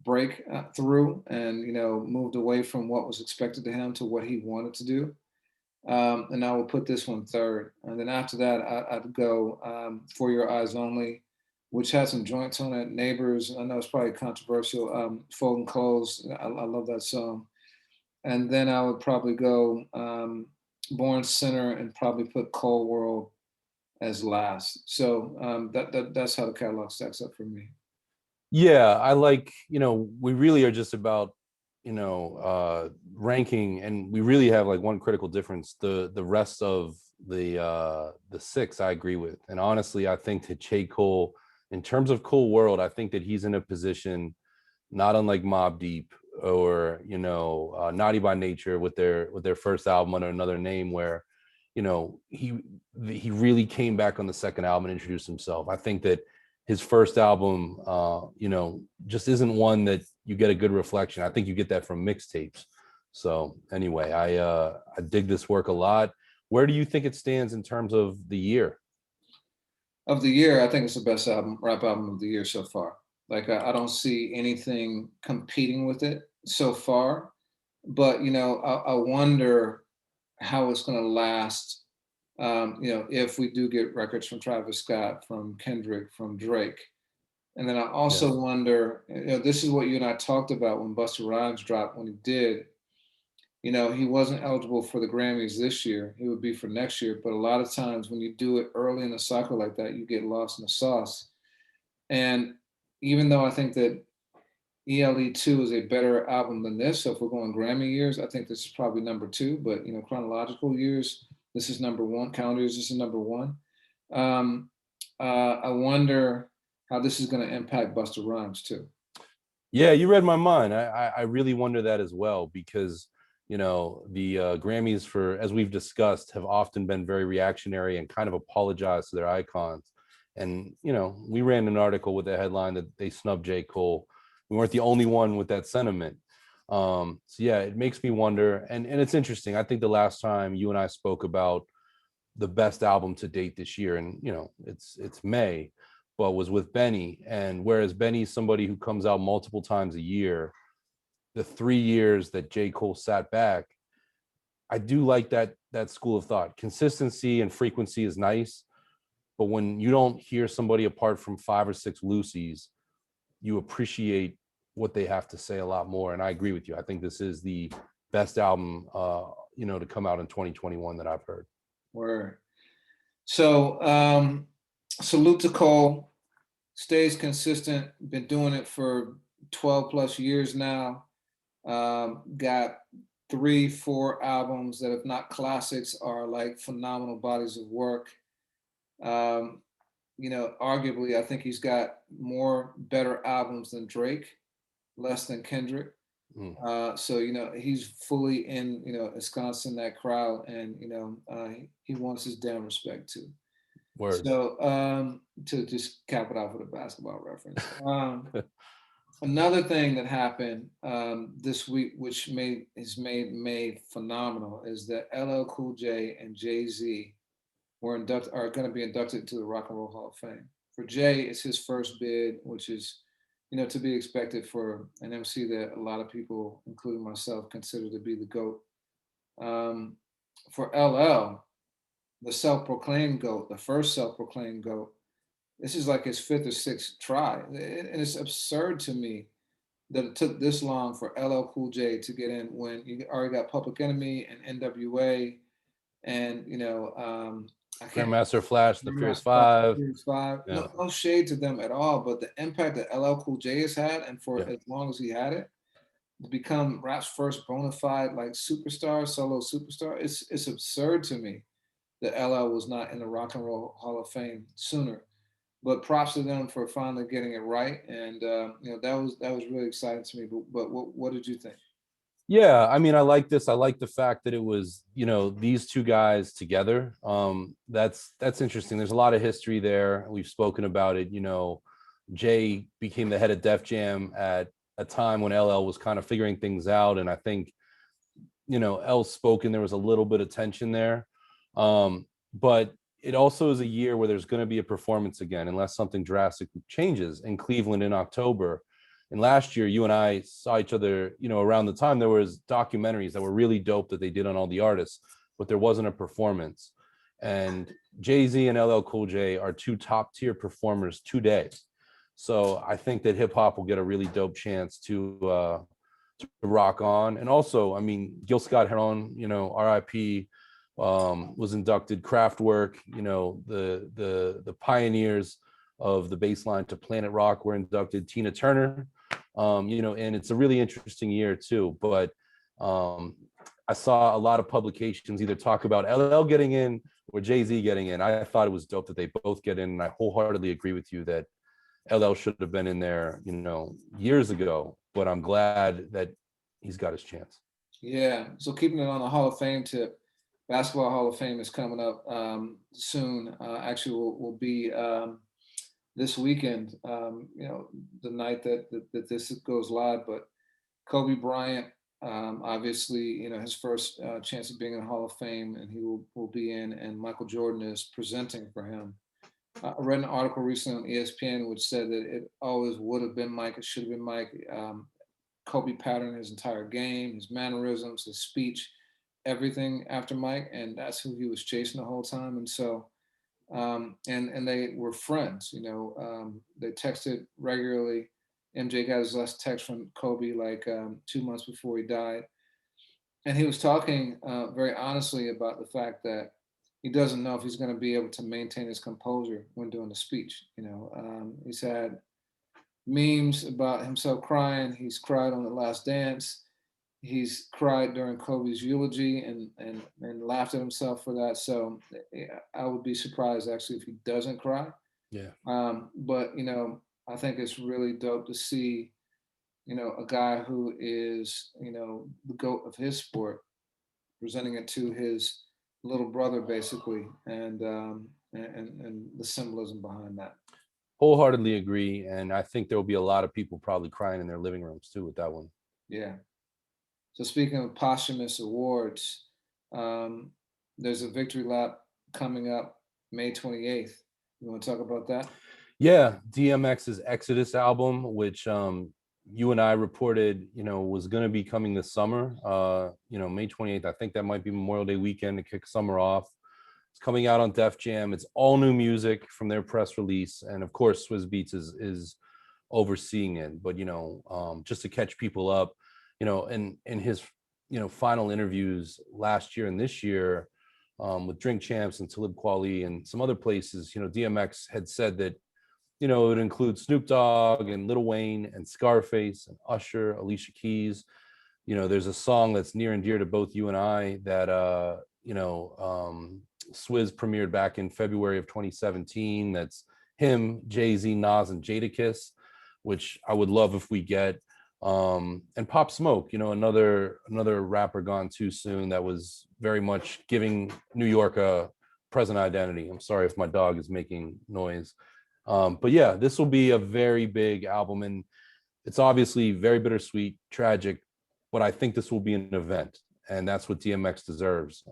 break through and, moved away from what was expected to him to what he wanted to do. And I will put this one third. And then after that, I'd go For Your Eyes Only, which has some joints on it. Neighbors, I know it's probably controversial. Folding Clothes, I love that song. And then I would probably go Born Sinner and probably put Cold World as last. So that's how the catalog stacks up for me. Yeah, I like, we really are just about, ranking, and we really have like one critical difference. The rest of the 6 I agree with. And honestly, I think that J. Cole, in terms of Cool World, I think that he's in a position not unlike Mobb Deep or, Naughty by Nature with their first album under another name, where, he really came back on the second album and introduced himself. I think that his first album, just isn't one that you get a good reflection. I think you get that from mixtapes. So anyway, I dig this work a lot. Where do you think it stands in terms of the year? Of the year, I think it's the best rap album of the year so far. Like I don't see anything competing with it so far. But I wonder how it's going to last. If we do get records from Travis Scott, from Kendrick, from Drake, and then I Yeah. also wonder. This is what you and I talked about when Busta Rhymes dropped. When he did, he wasn't eligible for the Grammys this year. He would be for next year. But a lot of times when you do it early in the cycle like that, you get lost in the sauce. And even though I think that ELE2 is a better album than this, so if we're going Grammy years, I think this is probably number two. But chronological years, this is number one. Calendar years, this is number one. I wonder how this is going to impact Busta Rhymes too. Yeah, you read my mind. I really wonder that as well, because the Grammys, for as we've discussed, have often been very reactionary and kind of apologize to their icons. And we ran an article with the headline that they snubbed J. Cole. We weren't the only one with that sentiment. So yeah, it makes me wonder. And it's interesting. I think the last time you and I spoke about the best album to date this year, and it's May, but was with Benny. And whereas Benny's somebody who comes out multiple times a year, the 3 years that J. Cole sat back, I do like that school of thought. Consistency and frequency is nice, but when you don't hear somebody apart from 5 or 6 Lucy's, you appreciate what they have to say a lot more. And I agree with you. I think this is the best album, to come out in 2021 that I've heard. Word. So salute to Cole. Stays consistent. Been doing it for 12 plus years now. Got 3-4 albums that, if not classics, are like phenomenal bodies of work. Arguably, I think he's got more better albums than Drake, less than Kendrick. So he's fully in ensconced that crowd, and he wants his damn respect too. Word. So to just cap it off with a basketball reference. Another thing that happened this week, which made May phenomenal, is that LL Cool J and Jay-Z are going to be inducted into the Rock and Roll Hall of Fame. For Jay, it's his first bid, which is to be expected for an MC that a lot of people, including myself, consider to be the GOAT. For LL, the self-proclaimed GOAT, the first self-proclaimed GOAT, this is like his 5th or 6th try. And it's absurd to me that it took this long for LL Cool J to get in when you already got Public Enemy and NWA and Grandmaster Flash, the Furious Five. Yeah. No shade to them at all, but the impact that LL Cool J has had, and for as long as he had it, to become rap's first bona fide like superstar, solo superstar, it's absurd to me that LL was not in the Rock and Roll Hall of Fame sooner. But props to them for finally getting it right, and that was really exciting to me. But what did you think? Yeah, I mean, I like this. I like the fact that it was, these two guys together. That's interesting. There's a lot of history there. We've spoken about it. Jay became the head of Def Jam at a time when LL was kind of figuring things out, and I think, L spoken, there was a little bit of tension there. But it also is a year where there's going to be a performance again, unless something drastic changes in Cleveland in October. And last year, you and I saw each other, around the time there was documentaries that were really dope that they did on all the artists, but there wasn't a performance. And Jay-Z and LL Cool J are 2 top tier performers today. So I think that hip hop will get a really dope chance to rock on. And also, I mean, Gil Scott-Heron, RIP, was inducted. Kraftwerk, the pioneers of the baseline to Planet Rock were inducted. Tina Turner, and it's a really interesting year too. But I saw a lot of publications either talk about LL getting in or Jay-Z getting in. I thought it was dope that they both get in, and I wholeheartedly agree with you that LL should have been in there, years ago. But I'm glad that he's got his chance. Yeah. So keeping it on the Hall of Fame tip, Basketball Hall of Fame is coming up soon. Actually, will be this weekend. The night that this goes live. But Kobe Bryant Obviously, his first chance of being in the Hall of Fame, and he will be in, and Michael Jordan is presenting for him. I read an article recently on ESPN which said that it always would have been Mike, it should have been Mike. Kobe patterned his entire game, his mannerisms, his speech, everything after Mike, and that's who he was chasing the whole time. And so, and they were friends. They texted regularly. MJ got his last text from Kobe like 2 months before he died, and he was talking very honestly about the fact that he doesn't know if he's going to be able to maintain his composure when doing the speech. He's had memes about himself crying. He's cried on The Last Dance. He's cried during Kobe's eulogy and laughed at himself for that. So yeah, I would be surprised actually if he doesn't cry. Yeah. But I think it's really dope to see a guy who is the goat of his sport presenting it to his little brother basically, and the symbolism behind that. Wholeheartedly agree. And I think there will be a lot of people probably crying in their living rooms too with that one. Yeah. So speaking of posthumous awards, there's a victory lap coming up May 28th. You want to talk about that? Yeah, DMX's Exodus album, which you and I reported, was going to be coming this summer. May 28th. I think that might be Memorial Day weekend to kick summer off. It's coming out on Def Jam. It's all new music from their press release, and of course, Swizz Beatz is overseeing it. But just to catch people up, in his final interviews last year and this year with Drink Champs and Talib Kweli and some other places, DMX had said that it would include Snoop Dogg and Lil Wayne and Scarface and Usher, Alicia Keys. There's a song that's near and dear to both you and I that Swizz premiered back in February of 2017. That's him, Jay-Z, Nas, and Jadakiss, which I would love if we get. And Pop Smoke, another rapper gone too soon that was very much giving New York a present identity. I'm sorry if my dog is making noise. But yeah, this will be a very big album, and it's obviously very bittersweet, tragic, but I think this will be an event, and that's what DMX deserves.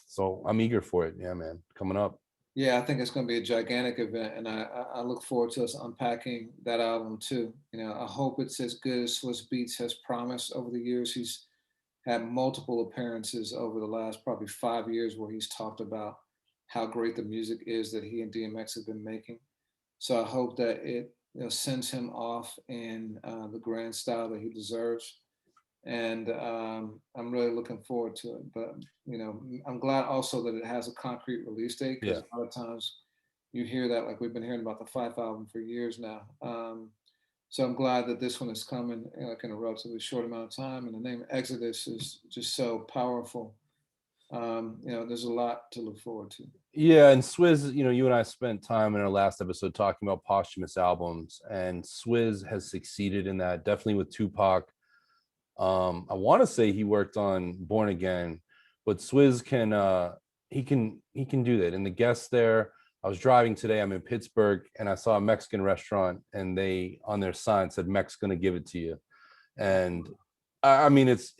So I'm eager for it. Yeah, man, coming up. Yeah, I think it's going to be a gigantic event, and I look forward to us unpacking that album too. I hope it's as good as Swizz Beatz has promised over the years. He's had multiple appearances over the last probably 5 years where he's talked about how great the music is that he and DMX have been making. So I hope that it sends him off in the grand style that he deserves. And I'm really looking forward to it. But I'm glad also that it has a concrete release date, because a lot of times you hear that, like we've been hearing about the Fife album for years now. So I'm glad that this one is coming like in a relatively short amount of time. And the name Exodus is just so powerful. There's a lot to look forward to. Yeah, and Swizz, you and I spent time in our last episode talking about posthumous albums, and Swizz has succeeded in that, definitely with Tupac. I want to say he worked on Born Again, but Swizz can do that. And the guests there, I was driving today, I'm in Pittsburgh, and I saw a Mexican restaurant, and they on their sign said Mex gonna give it to you. And I mean it's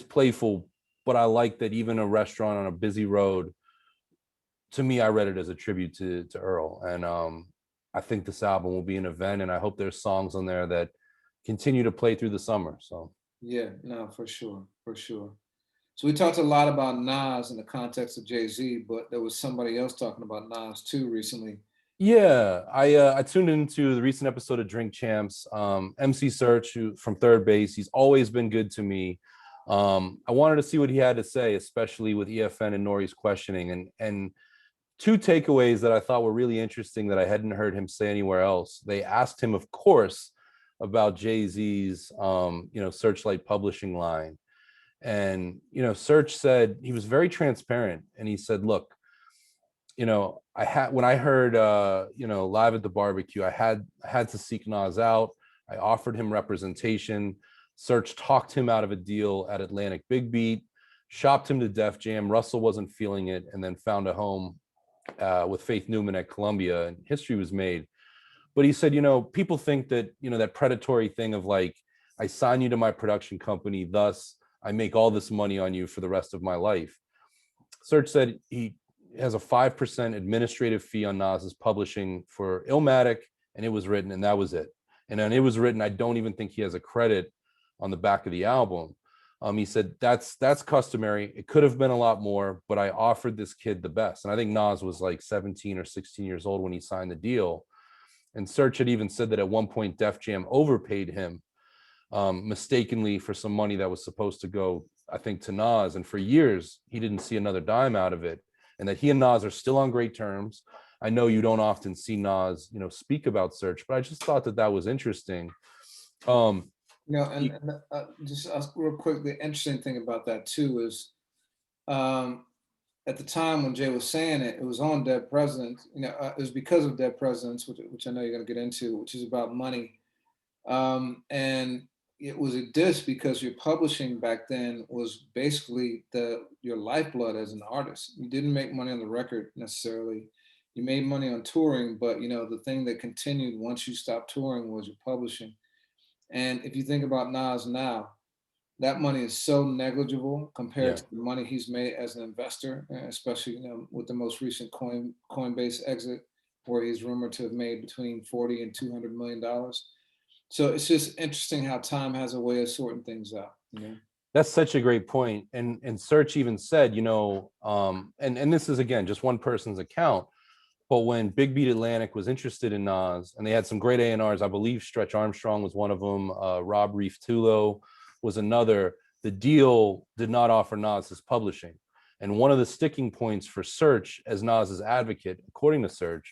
playful, but I like that even a restaurant on a busy road, to me, I read it as a tribute to Earl. And I think this album will be an event, and I hope there's songs on there that continue to play through the summer. So yeah, no, for sure. So we talked a lot about Nas in the context of Jay-Z, but there was somebody else talking about Nas too recently. yeah, I tuned into the recent episode of Drink Champs. MC Serch, who from Third Base, he's always been good to me. I wanted to see what he had to say, especially with EFN and Nori's questioning, and two takeaways that I thought were really interesting that I hadn't heard him say anywhere else. They asked him, of course, about Jay-Z's Searchlight Publishing line. And Serch said, he was very transparent, and he said, look, I had, when I heard Live at the Barbecue, I had to seek Nas out. I offered him representation. Serch talked him out of a deal at Atlantic Big Beat, shopped him to Def Jam. Russell wasn't feeling it, and then found a home with Faith Newman at Columbia, and history was made. But he said, people think that, that predatory thing of like, I sign you to my production company, thus I make all this money on you for the rest of my life. Serch said he has a 5% administrative fee on Nas's publishing for Illmatic, and it was written, and that was it. And then it was written, I don't even think he has a credit on the back of the album. He said that's customary. It could have been a lot more, but I offered this kid the best. And I think Nas was like 17 or 16 years old when he signed the deal. And Serch had even said that at one point Def Jam overpaid him mistakenly for some money that was supposed to go, I think, to Nas. And for years, he didn't see another dime out of it. And that he and Nas are still on great terms. I know you don't often see Nas, speak about Serch, but I just thought that was interesting. Just real quick, the interesting thing about that too is at the time when Jay was saying it, it was on Dead Presidents. It was because of Dead Presidents, which I know you're going to get into, which is about money. And it was a diss because your publishing back then was basically your lifeblood as an artist. You didn't make money on the record necessarily. You made money on touring, but the thing that continued once you stopped touring was your publishing. And if you think about Nas now, that money is so negligible compared to the money he's made as an investor, especially with the most recent Coinbase exit, where he's rumored to have made between $40 and $200 million. So it's just interesting how time has a way of sorting things out. That's such a great point. And Serch even said, and this is again just one person's account, but when Big Beat Atlantic was interested in Nas, and they had some great A&Rs, I believe Stretch Armstrong was one of them, Rob Reef Tulo was another, the deal did not offer Nas his publishing. And one of the sticking points for Serch as Nas's advocate, according to Serch,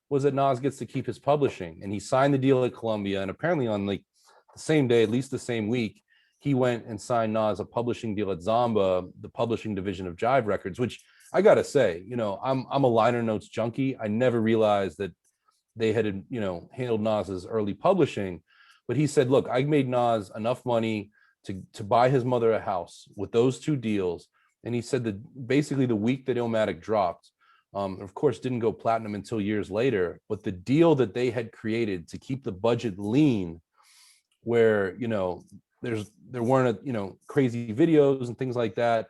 was that Nas gets to keep his publishing. And he signed the deal at Columbia, and apparently on like the same day, at least the same week, he went and signed Nas a publishing deal at Zomba, the publishing division of Jive Records, which I gotta say, I'm a liner notes junkie. I never realized that they had, handled Nas's early publishing. But he said, look, I made Nas enough money to buy his mother a house with those two deals. And he said that basically the week that Illmatic dropped, of course, didn't go platinum until years later, but the deal that they had created to keep the budget lean, where, there weren't, crazy videos and things like that.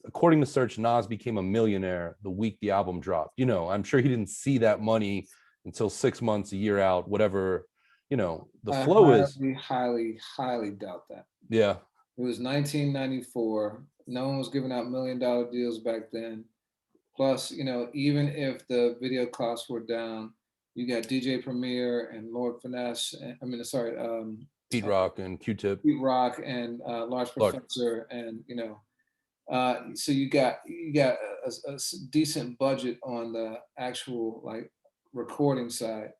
According to Serch, Nas became a millionaire the week the album dropped. I'm sure he didn't see that money until 6 months, a year out, whatever, the flow is. Highly doubt that. Yeah. It was 1994. No one was giving out $1 million deals back then. Plus, even if the video costs were down, you got DJ Premier and Lord Finesse. Pete Rock and Q-Tip. Pete Rock and Large Professor, and so you got a decent budget on the actual like recording side.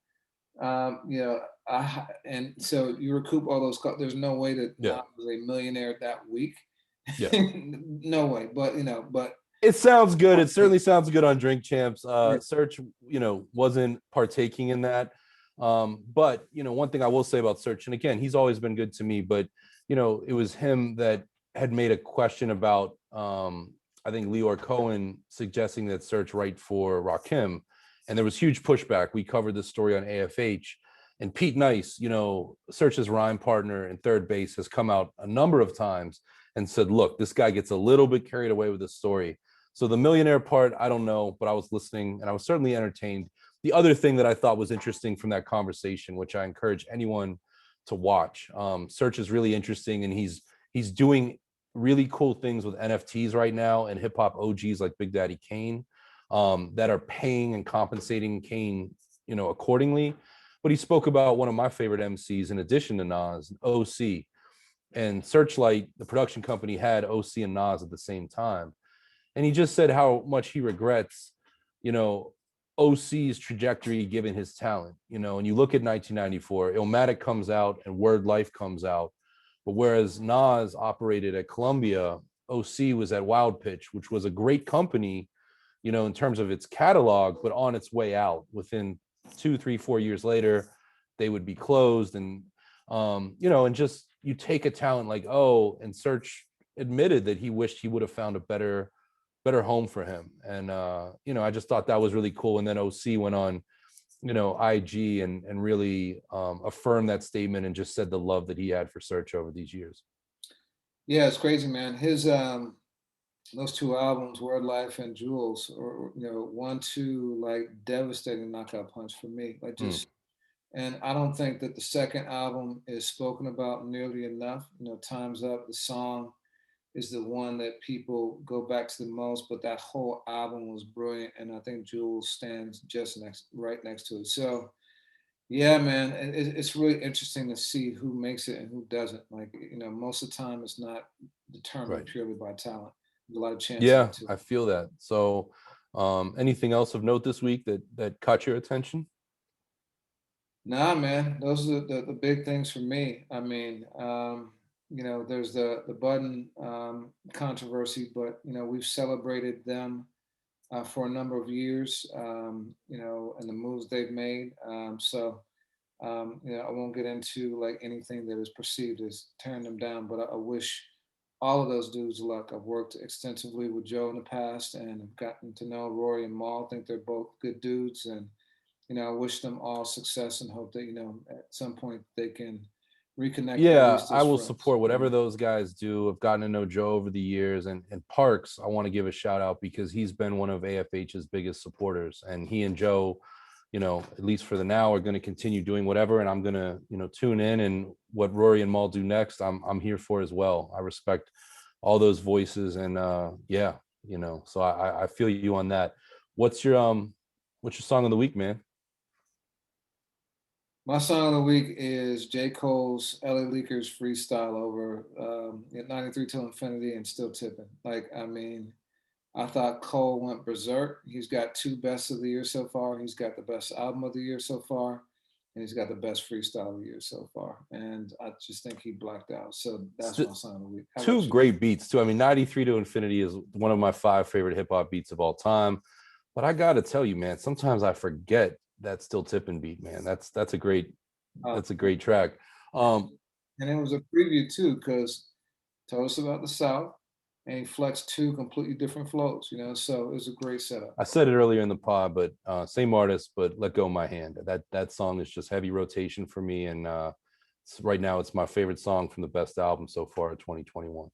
And so you recoup all those costs. There's no way that Nas was a millionaire that week. Yeah. No way. But it sounds good. It certainly sounds good on Drink Champs. Serch, wasn't partaking in that. But one thing I will say about Serch, and again, he's always been good to me, but it was him that had made a question about I think Leor Cohen suggesting that Serch write for Rakim, and there was huge pushback. We covered this story on AFH, and Pete Nice, Serch's rhyme partner in Third Base, has come out a number of times and said, look, this guy gets a little bit carried away with the story. So the millionaire part, I don't know, but I was listening and I was certainly entertained. The other thing that I thought was interesting from that conversation, which I encourage anyone to watch, Serch is really interesting, and he's doing really cool things with NFTs right now, and hip hop OGs like Big Daddy Kane that are paying and compensating Kane, accordingly. But he spoke about one of my favorite MCs in addition to Nas, OC. And Searchlight, the production company, had OC and Nas at the same time. And he just said how much he regrets, OC's trajectory given his talent. And you look at 1994, Illmatic comes out and Word Life comes out. But whereas Nas operated at Columbia, OC was at Wild Pitch, which was a great company, in terms of its catalog, but on its way out. Within 2, 3, 4 years later, they would be closed. And, and just, you take a talent like and Serch admitted that he wished he would have found a better home for him. And, I just thought that was really cool. And then OC went on IG and really affirmed that statement and just said the love that he had for Serch over these years. Yeah, it's crazy, man. His those two albums, Word Life and Jewels, or one, two, like devastating knockout punch for me. Like Mm, just, and I don't think that the second album is spoken about nearly enough. Time's Up, the song is the one that people go back to the most, but that whole album was brilliant, and I think Jules stands just right next to it. So yeah, man, it's really interesting to see who makes it and who doesn't. Like, most of the time it's not determined right. purely by talent. There's a lot of chance in Yeah, it too. I feel that. So, anything else of note this week that caught your attention? Nah, man, those are the big things for me. I mean, there's the Budden controversy, but we've celebrated them for a number of years, and the moves they've made. I won't get into like anything that is perceived as tearing them down, but I wish all of those dudes luck. I've worked extensively with Joe in the past and have gotten to know Rory and Maul. I think they're both good dudes, and I wish them all success and hope that at some point they can reconnect at Yeah, least I as will friends. support whatever those guys do. I've gotten to know Joe over the years, and Parks, I want to give a shout out because he's been one of AFH's biggest supporters, and he and Joe, at least for the now, are going to continue doing whatever, and I'm going to, tune in, and what Rory and Maul do next, I'm here for as well. I respect all those voices, and yeah, so I feel you on that. What's your song of the week, man? My song of the week is J. Cole's LA Leakers freestyle over 93 Till Infinity and Still Tipping. Like, I mean, I thought Cole went berserk. He's got two best of the year so far. He's got the best album of the year so far, and he's got the best freestyle of the year so far. And I just think he blacked out. So that's my song of the week. How Two about you? great beats too. I mean, 93 to Infinity is one of my 5 favorite hip hop beats of all time. But I gotta tell you, man, sometimes I forget that Still Tipping beat, man. That's a great Oh, that's a great track. Um, and it was a preview too, because told us about the South, and he flexed two completely different flows. So it was a great setup. I said it earlier in the pod, but same artist, but Let Go My Hand. That song is just heavy rotation for me, and right now it's my favorite song from the best album so far of 2021. All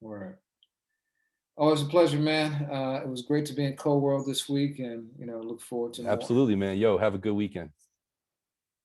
right. Always a pleasure, man. It was great to be in Co World this week, and look forward to more. Absolutely, man. Yo, have a good weekend.